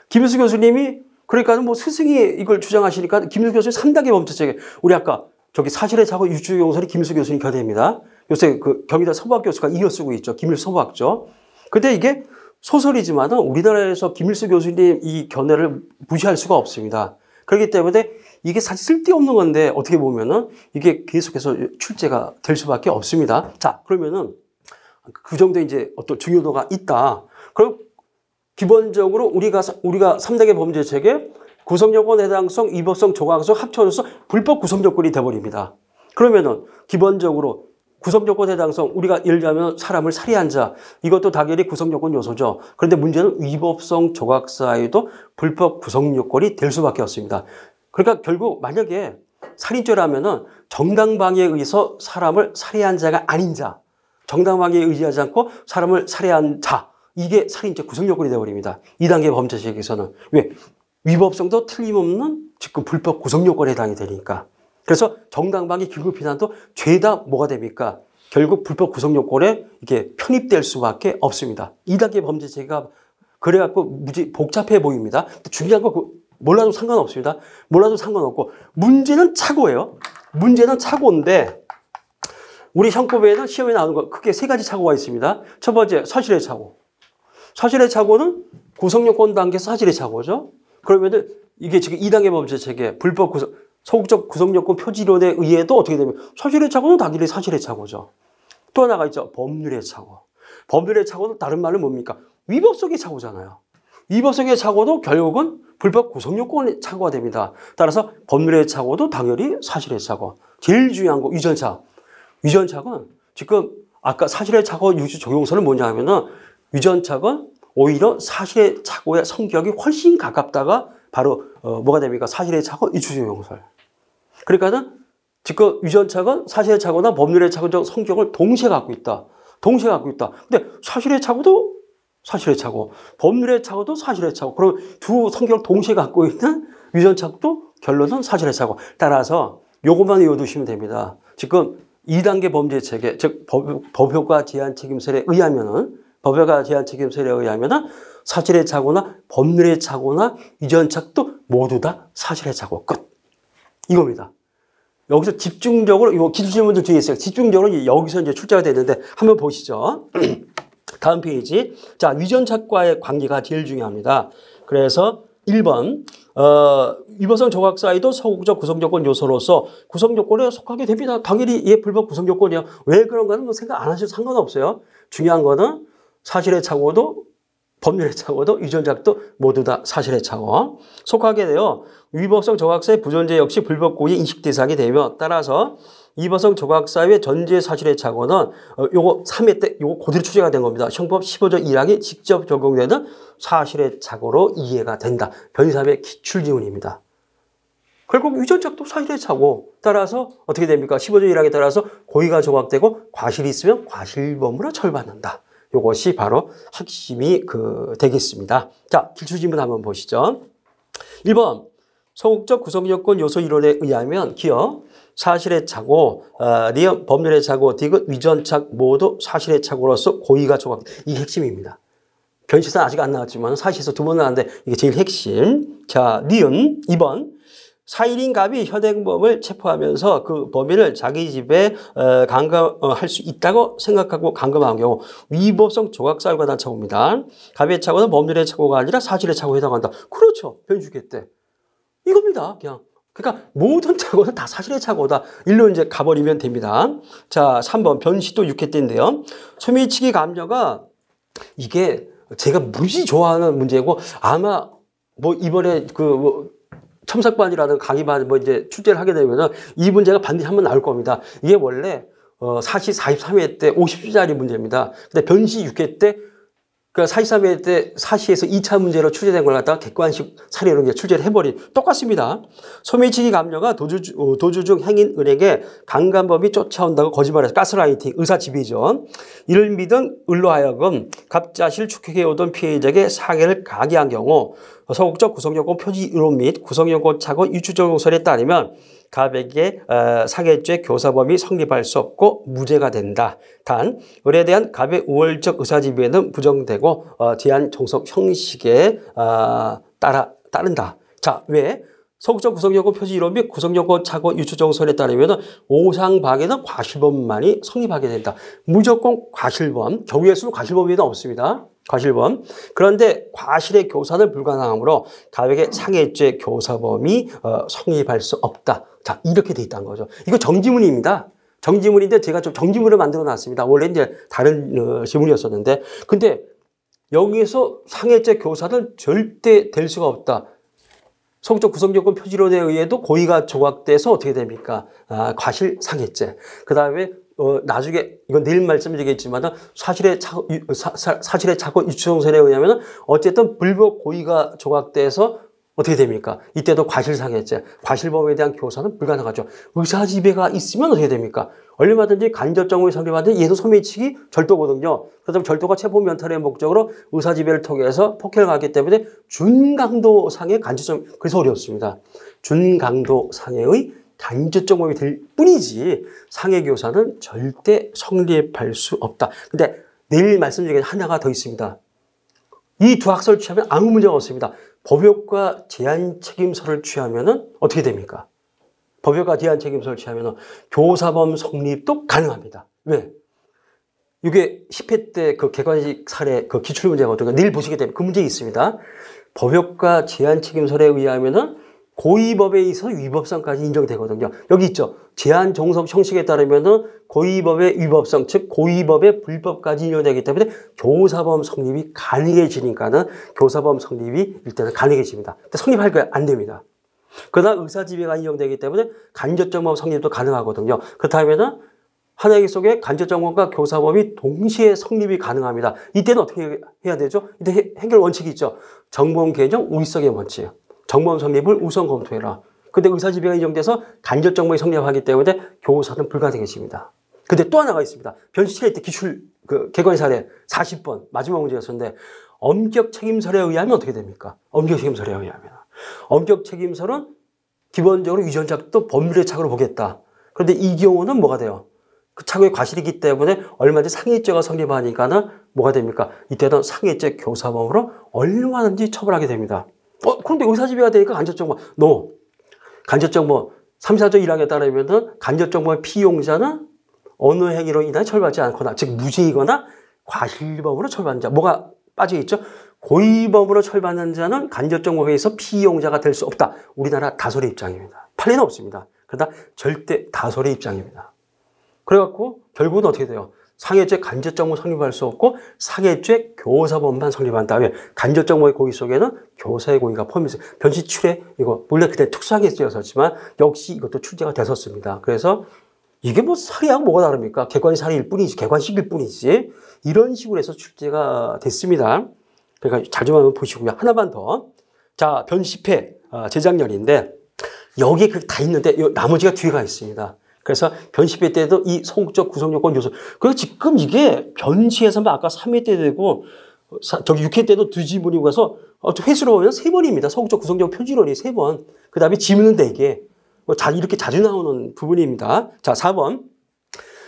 김일수 교수님이 그러니까 뭐 스승이 이걸 주장하시니까 김일수 교수님 3단계 범죄체계. 우리 아까 저기 사실의 자고 유추용설이 김일수 교수님 견해입니다. 요새 그 경희대 서부학 교수가 이어 쓰고 있죠. 김일수 서부학죠. 근데 이게 소설이지만은 우리나라에서 김일수 교수님 이 견해를 무시할 수가 없습니다. 그렇기 때문에 이게 사실 쓸데없는 건데 어떻게 보면은 이게 계속해서 출제가 될 수밖에 없습니다. 자, 그러면은 그 정도 이제 어떤 중요도가 있다. 그럼 기본적으로 우리가 3단계 범죄 체계 구성요건 해당성, 위법성, 조각성 합쳐져서 불법 구성요건이 돼버립니다. 그러면은 기본적으로 구성요건 해당성 우리가 예를 들면 사람을 살해한 자 이것도 당연히 구성요건 요소죠. 그런데 문제는 위법성, 조각 사이도 불법 구성요건이 될 수밖에 없습니다. 그러니까 결국 만약에 살인죄라면은 정당방위에 의해서 사람을 살해한 자가 아닌 자, 정당방위에 의지하지 않고 사람을 살해한 자 이게 살인죄 구성요건이 되어버립니다. 2단계 범죄 체계에서는. 왜? 위법성도 틀림없는 지금 불법 구성요건에 해당이 되니까. 그래서 정당방위 긴급피난도 죄다 뭐가 됩니까? 결국 불법 구성요건에 이게 편입될 수밖에 없습니다. 2단계 범죄 체계가 그래갖고 무지 복잡해 보입니다. 중요한 거 몰라도 상관없습니다. 몰라도 상관없고 문제는 착오예요. 문제는 착오인데 우리 형법에는 시험에 나오는 거 크게 세 가지 착오가 있습니다. 첫 번째 사실의 착오. 사실의 착오는 구성요건 단계에서 사실의 착오죠. 그러면은 이게 지금 2단계 범죄 체계 불법 구성 소극적 구성요건 표지론에 의해도 어떻게 되면 사실의 착오는 당연히 사실의 착오죠. 또 하나가 있죠. 법률의 착오. 법률의 착오는 다른 말로 뭡니까? 위법성의 착오잖아요. 위법성의 착오도 결국은 불법 구성요건의 착오가 됩니다. 따라서 법률의 착오도 당연히 사실의 착오. 제일 중요한 거 위전착오. 위전착오는 지금 아까 사실의 착오 유주 적용서는 뭐냐 하면은 위전착오는 오히려 사실의 착오의 성격이 훨씬 가깝다가 바로 뭐가 됩니까? 사실의 착오 유주 적용설. 그러니까는 지금 위전착오는 사실의 착오나 법률의 착오적 성격을 동시에 갖고 있다. 동시에 갖고 있다. 근데 사실의 착오도 사실의 착오, 법률의 착오도 사실의 착오. 그럼 두 성격을 동시에 갖고 있는 위전착오도 결론은 사실의 착오. 따라서 요것만 외워두시면 됩니다. 지금 2단계 범죄 체계, 즉 법효과 제한 책임설에 의하면은 법효과 제한 책임설에 의하면은 사실의 착오나 법률의 착오나 위전착오도 모두 다 사실의 착오 끝. 이겁니다. 여기서 집중적으로 이거 기출질문도 뒤에 있어요. 집중적으로 여기서 이제 출제가 되는데 한번 보시죠. 다음 페이지. 자, 위전착과의 관계가 제일 중요합니다. 그래서 1번 위법성 조각 사이도 소극적 구성요건 요소로서 구성요건에 속하게 됩니다. 당연히 예, 불법 구성요건이요. 왜 그런가는 뭐 생각 안 하셔도 상관없어요. 중요한 거는 사실의 착오도 법률의 착오도 위전착오도 모두 다 사실의 착오 속하게 되어 위법성 조각사의 부존재 역시 불법 고의 인식 대상이 되며 따라서 위법성 조각사의 전제 사실의 착오는 요거 3회 때 요거 그대로 출제가 된 겁니다. 형법 15조 1항이 직접 적용되는 사실의 착오로 이해가 된다. 변3의 기출지문입니다. 결국 위전착오도 사실의 착오 따라서 어떻게 됩니까? 15조 1항에 따라서 고의가 조각되고 과실이 있으면 과실범으로 처벌받는다. 이것이 바로 핵심이 되겠습니다. 자, 기출지문 한번 보시죠. 1번 소극적 구성요건 요소 이론에 의하면 기억 사실의 착오, 리언 법률의 착오, 디귿 위전착 모두 사실의 착오로서 고의가 조각. 이게 핵심입니다. 변시선 아직 안 나왔지만 사실에서 두 번 나왔는데 이게 제일 핵심. 자, 리은 2번 사일인 갑이 현행범을 체포하면서 그 범인을 자기 집에 감금할 수 있다고 생각하고 감금한 경우 위법성 조각사유가 관한 착오입니다. 갑의 착오는 법률의 착오가 아니라 사실의 착오에 해당한다. 그렇죠. 변주계 때. 이겁니다. 그냥 그러니까 모든 착오는 다 사실의 착오다. 일로 이제 가버리면 됩니다. 자, 3번 변시도 6회 때인데요. 소매치기 감녀가 이게 제가 무지 좋아하는 문제고 아마 뭐 이번에 그 첨삭반이라든 강의반 뭐 이제 출제를 하게 되면은 이 문제가 반드시 한번 나올 겁니다. 이게 원래 사시 43회 때 50주짜리 문제입니다. 근데 변시 6회 때 그러니까 43회 때 사시에서 2차 문제로 출제된 걸 갖다가 객관식 사례로 이제 출제를 해버린 똑같습니다. 소매치기 감녀가 도주 중 행인 을에게 강간범이 쫓아온다고 거짓말해서 가스라이팅, 의사지배죠. 이를 믿은 을로 하여금 갑자실 축행해오던 피해자에게 사기를 가게한 경우 소극적 구성요건 표지 이론 및 구성요건 착오 유추적 요설에 따르면 갑에게 사기죄 교사범이 성립할 수 없고 무죄가 된다. 단 을에 대한 갑의 우월적 의사지배는 부정되고 제한 종속 형식에 따른다. 자, 왜? 소극적 구성요건 표지 이론 및 구성요건 착오 유추적 요설에 따르면 오상박에는 과실범만이 성립하게 된다. 무조건 과실범, 경우의 과실범에는 없습니다. 과실범. 그런데 과실의 교사는 불가능하므로 갑에게 상해죄 교사범이 성립할 수 없다. 자, 이렇게 돼 있다는 거죠. 이거 정지문입니다. 정지문인데 제가 좀 정지문을 만들어 놨습니다. 원래 이제 다른 지문이었었는데. 근데 여기에서 상해죄 교사는 절대 될 수가 없다. 소극적 구성요건 표지론에 의해도 고의가 조각돼서 어떻게 됩니까? 과실 상해죄. 그 다음에 나중에 이건 내일 말씀드리겠지만 사실의 착오 유추정설에 의하면 어쨌든 불법 고의가 조각돼서 어떻게 됩니까? 이때도 과실상해죄, 과실범에 대한 교사는 불가능하죠. 의사지배가 있으면 어떻게 됩니까? 얼마든지 간접정보에 성립하는데 얘도 소매치기 절도거든요. 그렇다면 절도가 체포 면탈의 목적으로 의사지배를 통해서 폭행을 하기 때문에 준강도상의 간접정, 그래서 어렵습니다. 준강도상의 간접정범이 될 뿐이지 상해교사는 절대 성립할 수 없다. 근데 내일 말씀드리는 하나가 더 있습니다. 이 두 학설을 취하면 아무 문제가 없습니다. 법역과 제한책임서를 취하면 어떻게 됩니까? 법역과 제한책임서를 취하면 교사범 성립도 가능합니다. 왜? 이게 10회 때 그 객관식 사례 그 기출문제거든요. 내일 보시게 되면 그 문제 있습니다. 법역과 제한책임설에 의하면 고의법에 있어서 위법성까지 인정되거든요. 여기 있죠. 제한 종속 형식에 따르면 고의법의 위법성, 즉 고의법의 불법까지 인정되기 때문에 교사범 성립이 가능해지니까는 교사범 성립이 일단은 가능해집니다. 근데 성립할 거야? 안 됩니다. 그러나 의사지배가 인정되기 때문에 간접정범 성립도 가능하거든요. 그렇다면 하나의 속에 간접정범과 교사범이 동시에 성립이 가능합니다. 이때는 어떻게 해야 되죠? 이때 해결 원칙이 있죠. 정범 개정 우위성의 원칙이에요. 정범 성립을 우선 검토해라. 근데 의사지배가 인정돼서 간접정범이 성립하기 때문에 교사는 불가능해집니다. 근데 또 하나가 있습니다. 변시 7회 때 기출 객관 사례 40번 마지막 문제였었는데 엄격 책임설에 의하면 어떻게 됩니까? 엄격 책임설에 의하면. 엄격 책임설은 기본적으로 유전자도 법률의 착오로 보겠다. 그런데 이 경우는 뭐가 돼요? 그 착오의 과실이기 때문에 얼마든지 상해죄가 성립하니까는 뭐가 됩니까? 이때는 상해죄 교사범으로 얼마든지 처벌하게 됩니다. 그런데 의사지배가 되니까 간접정범. 간접정범 3, 4조 1항에 따르면 간접정범의 피용자는 어느 행위로 인하여 처벌받지 않거나 즉 무죄이거나 과실범으로 처벌받는 자. 뭐가 빠져있죠? 고의범으로 처벌받는 자는 간접정범에 의해서 피용자가 될 수 없다. 우리나라 다솔의 입장입니다. 판례는 없습니다. 그러나 절대 다솔의 입장입니다. 그래갖고 결국은 어떻게 돼요? 상해죄 간접정범 성립할 수 없고 상해죄 교사범만 성립한다. 왜? 간접정범의 고의 속에는 교사의 고의가 포함해서 변시 7회 이거 원래 그때 특수하게 쓰였었지만 역시 이것도 출제가 됐었습니다. 그래서 이게 뭐 사례하고 뭐가 다릅니까? 객관식 사례일 뿐이지, 객관식일 뿐이지. 이런 식으로 해서 출제가 됐습니다. 그러니까 잘 좀 한번 보시고요. 하나만 더. 자, 변시 10회 재작년인데 여기 다 있는데 나머지가 뒤에가 있습니다. 그래서 변시회 때도 이 소극적 구성요건 요소. 그래서 지금 이게 변시에서만 아까 3회 때 되고, 저기 6회 때도 두 지문이고 가서, 회수로 보면 3번입니다. 소극적 구성요건 표지론이 3번. 그 다음에 지문은 4개. 이렇게 자주 나오는 부분입니다. 자, 4번.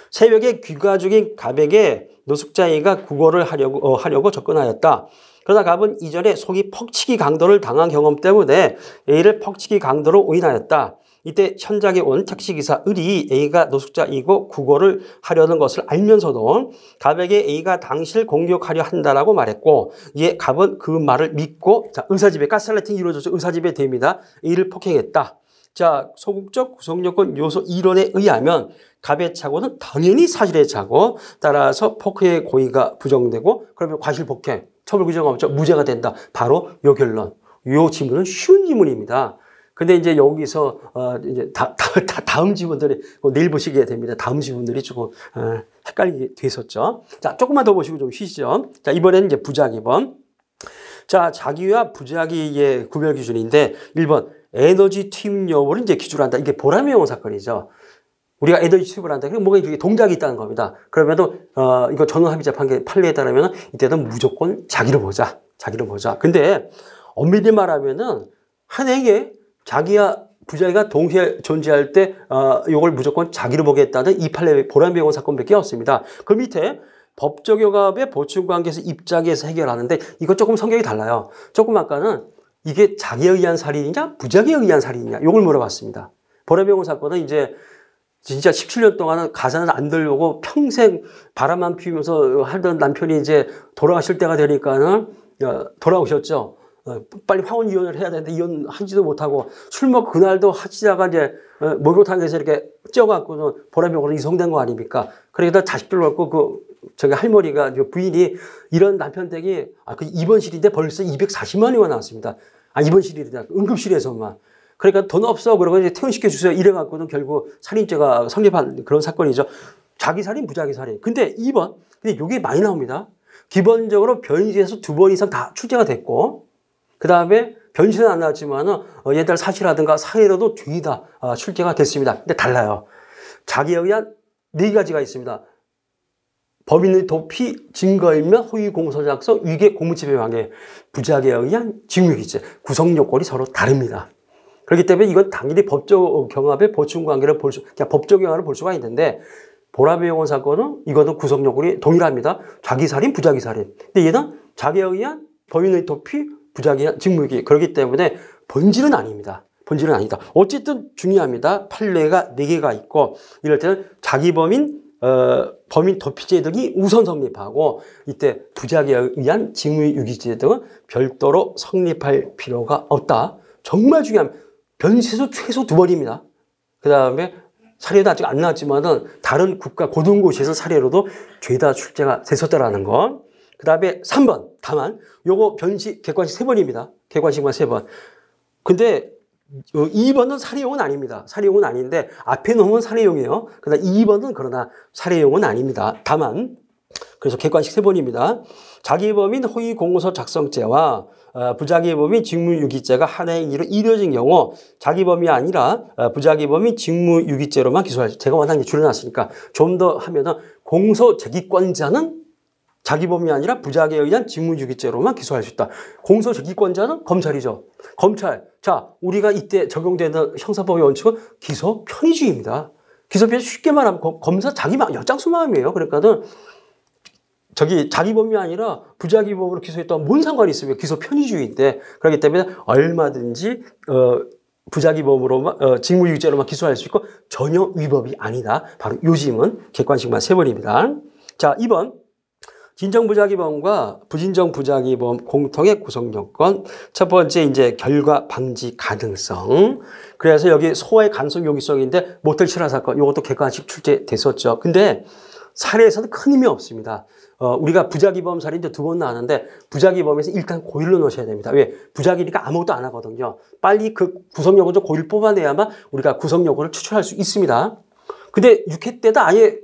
새벽에 귀가 죽인 갑에게 노숙자이가 구걸을 하려고 접근하였다. 그러나 갑은 이전에 속이 퍽치기 강도를 당한 경험 때문에 A를 퍽치기 강도로 오인하였다. 이때 현장에 온 택시기사 을이 A가 노숙자이고 구걸을 하려는 것을 알면서도 갑에게 A가 당신을 공격하려 한다라고 말했고 이에 갑은 그 말을 믿고 자, 의사지배 가스라이팅이 이루어져서 의사지배 됩니다. A를 폭행했다. 자, 소극적 구성요건 요소 이론에 의하면 갑의 착오는 당연히 사실의 착오, 따라서 포크의 고의가 부정되고 그러면 과실폭행, 처벌 규정 없죠. 무죄가 된다. 바로 요 결론. 요 지문은 쉬운 지문입니다. 근데 이제 여기서 이제 다음 지문들이 내일 보시게 됩니다. 다음 지문들이 조금 헷갈리게 됐었죠. 자, 조금만 더 보시고 좀 쉬시죠. 자, 이번에는 이제 부작위범. 자, 자기와 부작위의 구별 기준인데 1번 에너지 투입 여부를 이제 기준으로 한다. 이게 보람의 사건이죠. 우리가 에너지 투입을 한다. 그럼 뭔가 이렇게 동작이 있다는 겁니다. 그러면은 이거 전원합의자 판례에 따르면 이때는 무조건 자기를 보자. 자기를 보자. 근데 엄밀히 말하면은 한 행에 자기와 부작위가 동시에 존재할 때 이걸 무조건 자기를 보겠다는 이 판례 보람의 사건밖에 없습니다. 그 밑에 법적 요갑의 보충관계에서 입장에서 해결하는데 이거 조금 성격이 달라요. 조금 아까는 이게 자기에 의한 살인이냐 부작위에 의한 살인이냐 이걸 물어봤습니다. 보람의 사건은 이제 진짜 17년 동안은 가사는 안 들려고 평생 바람만 피우면서 하던 남편이 이제 돌아가실 때가 되니까는 돌아오셨죠. 빨리 화원 이혼을 해야 되는데 이혼하지도 못하고 술 먹고 그날도 하시다가 이제 목욕탕에서 이렇게 쪄갖고는 보람병으로 이송된 거 아닙니까? 그러니까 자식들 갖고 저기 할머니가 부인이 이런 남편 댁이 그 입원실인데 벌써 240만 원이 나왔습니다. 입원실이다. 응급실에서만. 그러니까 돈 없어. 그러고 이제 퇴원시켜 주세요. 이래갖고는 결국 살인죄가 성립한 그런 사건이죠. 자기 살인, 부자기 살인. 근데 2번. 근데 이게 많이 나옵니다. 기본적으로 변시에서 2번 이상 다 출제가 됐고, 그 다음에 변신은 안 나왔지만은 옛날 사실이라든가 사회로도 죄의 다 출제가 됐습니다. 근데 달라요. 자기에 의한 4가지가 있습니다. 범인의 도피, 증거인멸, 허위 공소 작성, 위계 공무집행 방해, 부작위에 의한 징역이죠. 구성 요건이 서로 다릅니다. 그렇기 때문에 이건 당연히 법적 경합의 보충 관계를 그냥 법적 경합을 볼 수가 있는데 보람의 영혼 사건은 이거는 구성 요건이 동일합니다. 자기 살인, 부작위 살인. 근데 얘는 자기에 의한 범인의 도피, 부작위 직무유기. 그렇기 때문에 본질은 아닙니다. 본질은 아니다. 어쨌든 중요합니다. 판례가 4개가 있고 이럴 때는 자기 범인 도피죄 등이 우선 성립하고 이때 부작위에 의한 직무유기죄 등은 별도로 성립할 필요가 없다. 정말 중요한 변시에서 최소 2번입니다. 그 다음에 사례도 아직 안 나왔지만은 다른 국가 고등고시에서 사례로도 죄다 출제가 됐었다라는 거. 그 다음에 3번. 다만 요거 변시 객관식 3번입니다. 객관식만 3번. 근데 2번은 살해용은 아닙니다. 살해용은 아닌데 앞에 놓으면 살해용이에요. 그러나 2번은 그러나 살해용은 아닙니다. 다만 그래서 객관식 3번입니다. 자기범인 허위 공문서 작성죄와 부자기범인 직무유기죄가 하나의 행위로 이루어진 경우 자기범이 아니라 부자기범인 직무유기죄로만 기소할 수. 제가 워낙 줄여놨으니까 좀 더 하면은 공소제기권자는 자기범이 아니라 부작위에 의한 직무유기죄로만 기소할 수 있다. 공소제기권자는 검찰이죠. 검찰. 자, 우리가 이때 적용되는 형사법의 원칙은 기소 편의주의입니다. 기소 편의 쉽게 말하면 검사 자기 엿장수 마음이에요. 그러니까는 자기범이 아니라 부작위범으로 기소했다면 뭔 상관이 있으면 기소 편의주의인데 그렇기 때문에 얼마든지 부작위범으로만 직무유기죄로만 기소할 수 있고 전혀 위법이 아니다. 바로 요즘은 객관식만 3번입니다. 자, 2번. 진정부작위범과 부진정부작위범 공통의 구성요건. 첫 번째 이제 결과 방지 가능성. 그래서 여기 소의 간섭 용이성인데 모텔 실화 사건 이것도 객관식 출제됐었죠. 근데 사례에서는 큰 힘이 없습니다. 우리가 부작위범 살인도 2번 나왔는데 부작위범에서 일단 고의로 넣으셔야 됩니다. 왜? 부작위니까 아무것도 안 하거든요. 빨리 그 구성요건 좀 고의를 뽑아내야만 우리가 구성요건을 추출할 수 있습니다. 근데 6회 때도 아예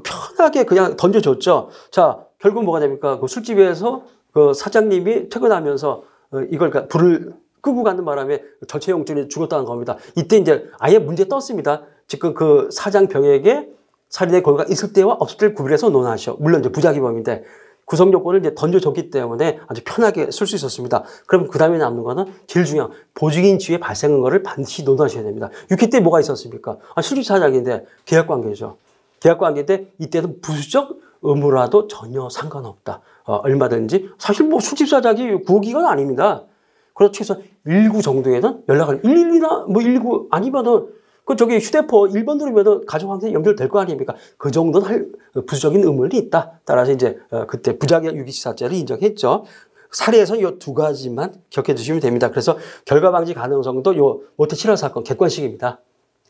편하게 그냥 던져줬죠. 자, 결국 뭐가 됩니까? 그 술집에서 그 사장님이 퇴근하면서 이걸 불을 끄고 가는 바람에 전체용준이 죽었다는 겁니다. 이때 이제 아예 문제 떴습니다. 지금 그 사장 병에게 살인의 고의가 있을 때와 없을 때를 구별해서 논하시오. 물론 이제 부작위범인데 구성 요건을 이제 던져줬기 때문에 아주 편하게 쓸 수 있었습니다. 그럼 그 다음에 남는 거는 제일 중요한 보증인 지위에 발생한 거를 반드시 논하셔야 됩니다. 6회 때 뭐가 있었습니까? 술집 사장인데 계약관계죠. 계약관계인데 이때는 부수적 의무라도 전혀 상관없다. 얼마든지. 사실 뭐 술집 사장이 구호기관 아닙니다. 그래서 최소 119 정도에는 연락을 112나 뭐 119 아니면은 저기 휴대폰 1번 누르면은 가족관계 연결될 거 아닙니까? 그 정도는 부수적인 의무는 있다. 따라서 이제 그때 부작위 유기치사죄를 인정했죠. 사례에서 이 두 가지만 기억해 두시면 됩니다. 그래서 결과 방지 가능성도 요 모텔 7호 사건 객관식입니다.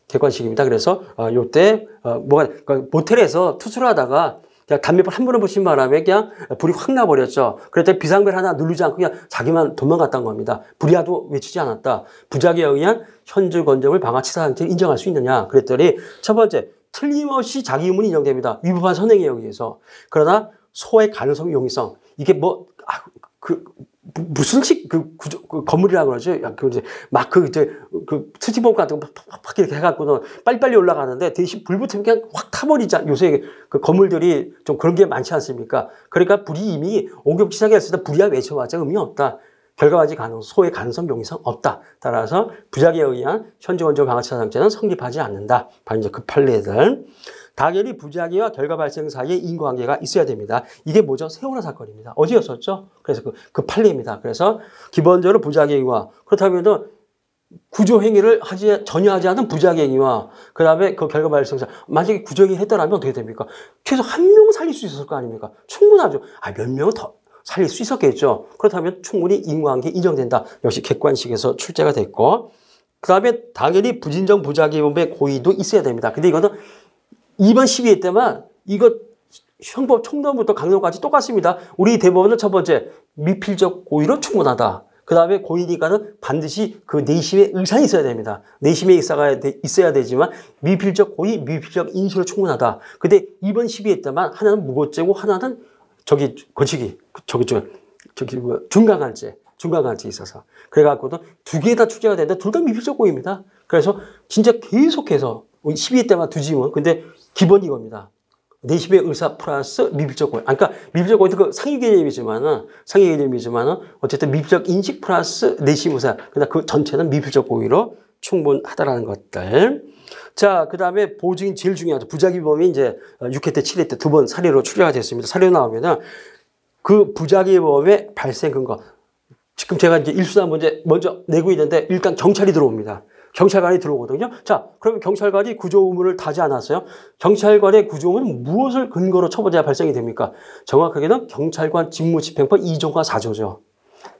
객관식입니다. 그래서 요때 그러니까 모텔에서 투수를 하다가 그냥 담배불 한 번을 붙인 바람에 그냥 불이 확 나버렸죠. 그랬더니 비상벨 하나 누르지 않고 그냥 자기만 도망갔다는 겁니다. 불이야도 외치지 않았다. 부작위에 의한 현주 건정을 방화치사 상태를 인정할 수 있느냐. 그랬더니 첫 번째, 틀림없이 자기 의문이 인정됩니다. 위법한 선행에 의해서. 그러나 소의 가능성, 용이성. 이게 무슨식 건물이라 그러죠. 수지봉 같은 거 팍팍 이렇게 해갖고는 빨리빨리 올라가는데 대신 불 붙으면 그냥 확 타버리자. 요새 그 건물들이 좀 그런 게 많지 않습니까? 그러니까 불이 이미 옹겹 시작했을 때 불이야 외쳐봤자 의미 없다. 결과방지 가능성, 소의 가능성, 용이성 없다. 따라서 부작위에 의한 현주건조 방화치사 상태는 성립하지 않는다. 바로 이제 그 판례들. 당연히 부작위와 결과 발생 사이에 인과관계가 있어야 됩니다. 이게 뭐죠? 세월호 사건입니다. 어제였었죠? 그래서 그 판례입니다. 그래서 기본적으로 부작위와 그렇다면 구조행위를 전혀 하지 않은 부작위와 그 다음에 그 결과 발생 사이 만약에 구조행위 했더라면 어떻게 됩니까? 최소 한 명 살릴 수 있었을 거 아닙니까? 충분하죠. 몇 명은 더 살릴 수 있었겠죠. 그렇다면 충분히 인과관계 인정된다. 역시 객관식에서 출제가 됐고 그 다음에 당연히 부진정 부작위범의 고의도 있어야 됩니다. 근데 이거는 2번 12회 때만 이거 형법 총론부터 강론까지 똑같습니다. 우리 대법원은 첫 번째 미필적 고의로 충분하다. 그 다음에 고의니까는 반드시 그 내심의 의사가 있어야 됩니다. 내심의 의사가 있어야 되지만 미필적 고의, 미필적 인식으로 충분하다. 근데 2번 12회 때만 하나는 무고죄고 하나는 중간간죄 있어서. 그래갖고도 두 개 다 출제가 되는데 둘 다 미필적 고의입니다. 그래서 진짜 계속해서 12회 때만 두지면 근데 기본이 이겁니다. 내심의 의사 플러스 미필적 고의. 그러니까 미필적 고의도 그 상위 개념이지만은 어쨌든 미필적 인식 플러스 내심 의사. 근데 그 전체는 미필적 고의로 충분하다라는 것들. 자, 그 다음에 보증인 제일 중요하죠. 부작위범이 이제 6회 때, 7회 때 두 번 사례로 출제가 됐습니다. 사례로 나오면은 그 부작위범의 발생 근거. 지금 제가 이제 1수단 문제 먼저 내고 있는데 일단 경찰이 들어옵니다. 경찰관이 들어오거든요. 자, 그러면 경찰관이 구조 의무를 다하지 않았어요? 경찰관의 구조 의무는 무엇을 근거로 처벌자가 발생이 됩니까? 정확하게는 경찰관 직무집행법 2조가 4조죠.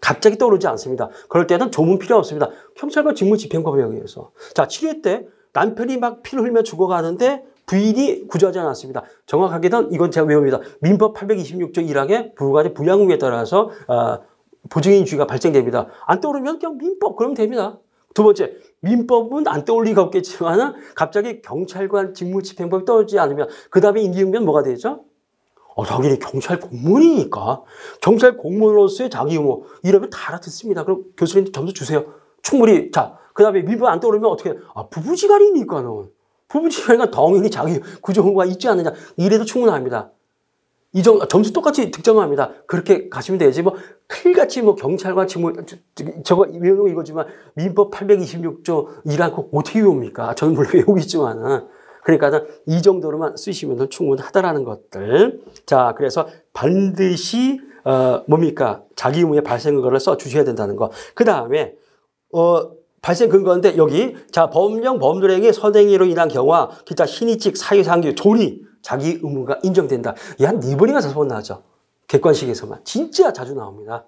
갑자기 떠오르지 않습니다. 그럴 때는 조문 필요 없습니다. 경찰관 직무집행법에 의해서. 자, 7회 때 남편이 막 피를 흘며 죽어가는데 부인이 구조하지 않았습니다. 정확하게는 이건 제가 외웁니다. 민법 826조 1항의 부부간의 부양 의무에 따라서 보증인 주의가 발생됩니다. 안 떠오르면 그냥 민법 그러면 됩니다. 두 번째, 민법은 안 떠올 리가 없겠지만 갑자기 경찰관 직무집행법이 떠오르지 않으면 그 다음에 인지응변 뭐가 되죠? 당연히 경찰 공무원이니까 경찰 공무원으로서의 자기 의무 이러면 다 알아듣습니다. 그럼 교수님 점수 주세요. 충분히. 자, 그 다음에 민법 안 떠오르면 어떻게 해요? 부부지간이니까는. 부부지간이니까 당연히 자기 구조 의무가 있지 않느냐. 이래도 충분합니다. 이 정도 점수 똑같이 득점합니다. 그렇게 가시면 되지. 칼같이 경찰관 직무 저거 외우는 이거지만 민법 826조 1항 어떻게 외웁니까? 저는 물론 외우겠지만은 그러니까 이 정도로만 쓰시면 충분하다라는 것들. 자, 그래서 반드시 뭡니까? 자기 의무의 발생 근거를 써 주셔야 된다는 거. 그 다음에 발생 근거인데 여기 자 법령 범죄행위 선행위로 인한 경우와 기타 신의칙 사유상규 조리 자기 의무가 인정된다. 이 한 4번인가 5번 나왔죠. 객관식에서만. 진짜 자주 나옵니다.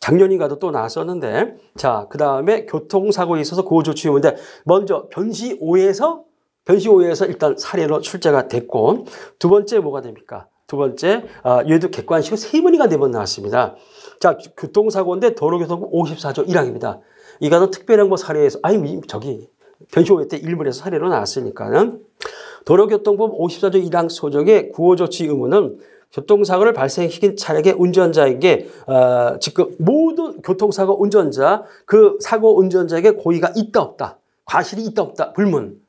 작년인가도 또 나왔었는데 자, 그 다음에 교통사고에 있어서 구호조치 의무인데 먼저 변시오에서 일단 사례로 출제가 됐고 두 번째 뭐가 됩니까? 두 번째 얘도 객관식으로 3번인가 4번 나왔습니다. 자, 교통사고인데 도로교통법 54조 1항입니다. 이거는 특별행보 사례에서 변시오회 때 일본에서 사례로 나왔으니까는 도로교통법 54조 1항 소적의 구호조치 의무는 교통사고를 발생시킨 차량의 운전자에게 지금 모든 교통사고 운전자 그 사고 운전자에게 고의가 있다 없다 과실이 있다 없다 불문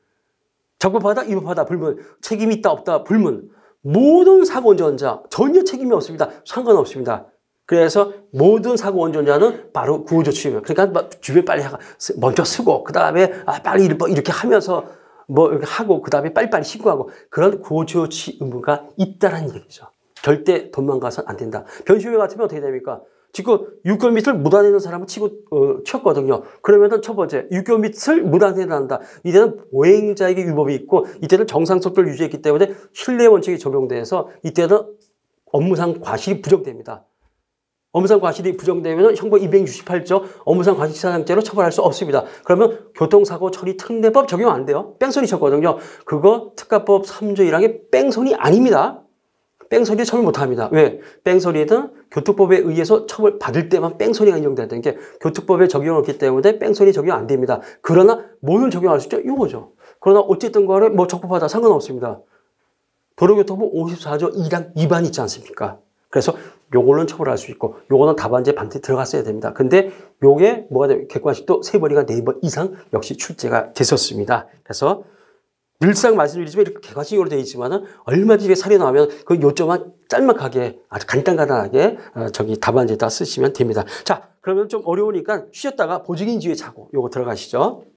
적법하다 위법하다 불문 책임이 있다 없다 불문 모든 사고 운전자 전혀 책임이 없습니다. 상관없습니다. 그래서 모든 사고 운전자는 바로 구호조치 의무. 그러니까 주변 빨리 먼저 쓰고 그 다음에 빨리 이렇게 하면서 이렇게 하고 그 다음에 빨리빨리 신고하고 그런 구호조치 의무가 있다라는 얘기죠. 절대 도망가서는 안 된다. 변시오회 같으면 어떻게 됩니까? 지금 6개월 밑을 무단횡단 사람을 쳤거든요. 그러면은 첫 번째 6개월 밑을 무단횡단한다. 이때는 보행자에게 위법이 있고 이때는 정상속도를 유지했기 때문에 신뢰 원칙이 적용돼서 이때는 업무상 과실이 부정됩니다. 업무상 과실이 부정되면 형법 268조 업무상 과실치사상죄로 처벌할 수 없습니다. 그러면 교통사고 처리 특례법 적용 안 돼요. 뺑소니 쳤거든요. 그거 특가법 3조 1항의 뺑소니 아닙니다. 뺑소니 처벌 못합니다. 왜? 뺑소니는 교통법에 의해서 처벌받을 때만 뺑소니가 인정되는 게 교통법에 적용이 없기 때문에 뺑소니 적용 안 됩니다. 그러나 뭐는 적용할 수 있죠? 이거죠. 그러나 어쨌든 간에 뭐 적법하다 상관없습니다. 도로교통법 54조 2랑 위반 있지 않습니까? 그래서 요거는 처벌할 수 있고 요거는 답안지에 반드시 들어갔어야 됩니다. 근데 요게 뭐가 되면 객관식도 3번이가 4번 이상 역시 출제가 됐었습니다. 그래서 늘상 말씀드리지만 이렇게 객관식으로 되어 있지만은 얼마든지 사례 나오면 그 요점만 짤막하게 아주 간단하게 저기 답안지에다 쓰시면 됩니다. 자, 그러면 좀 어려우니까 쉬었다가 보직인지의 착오 요거 들어가시죠.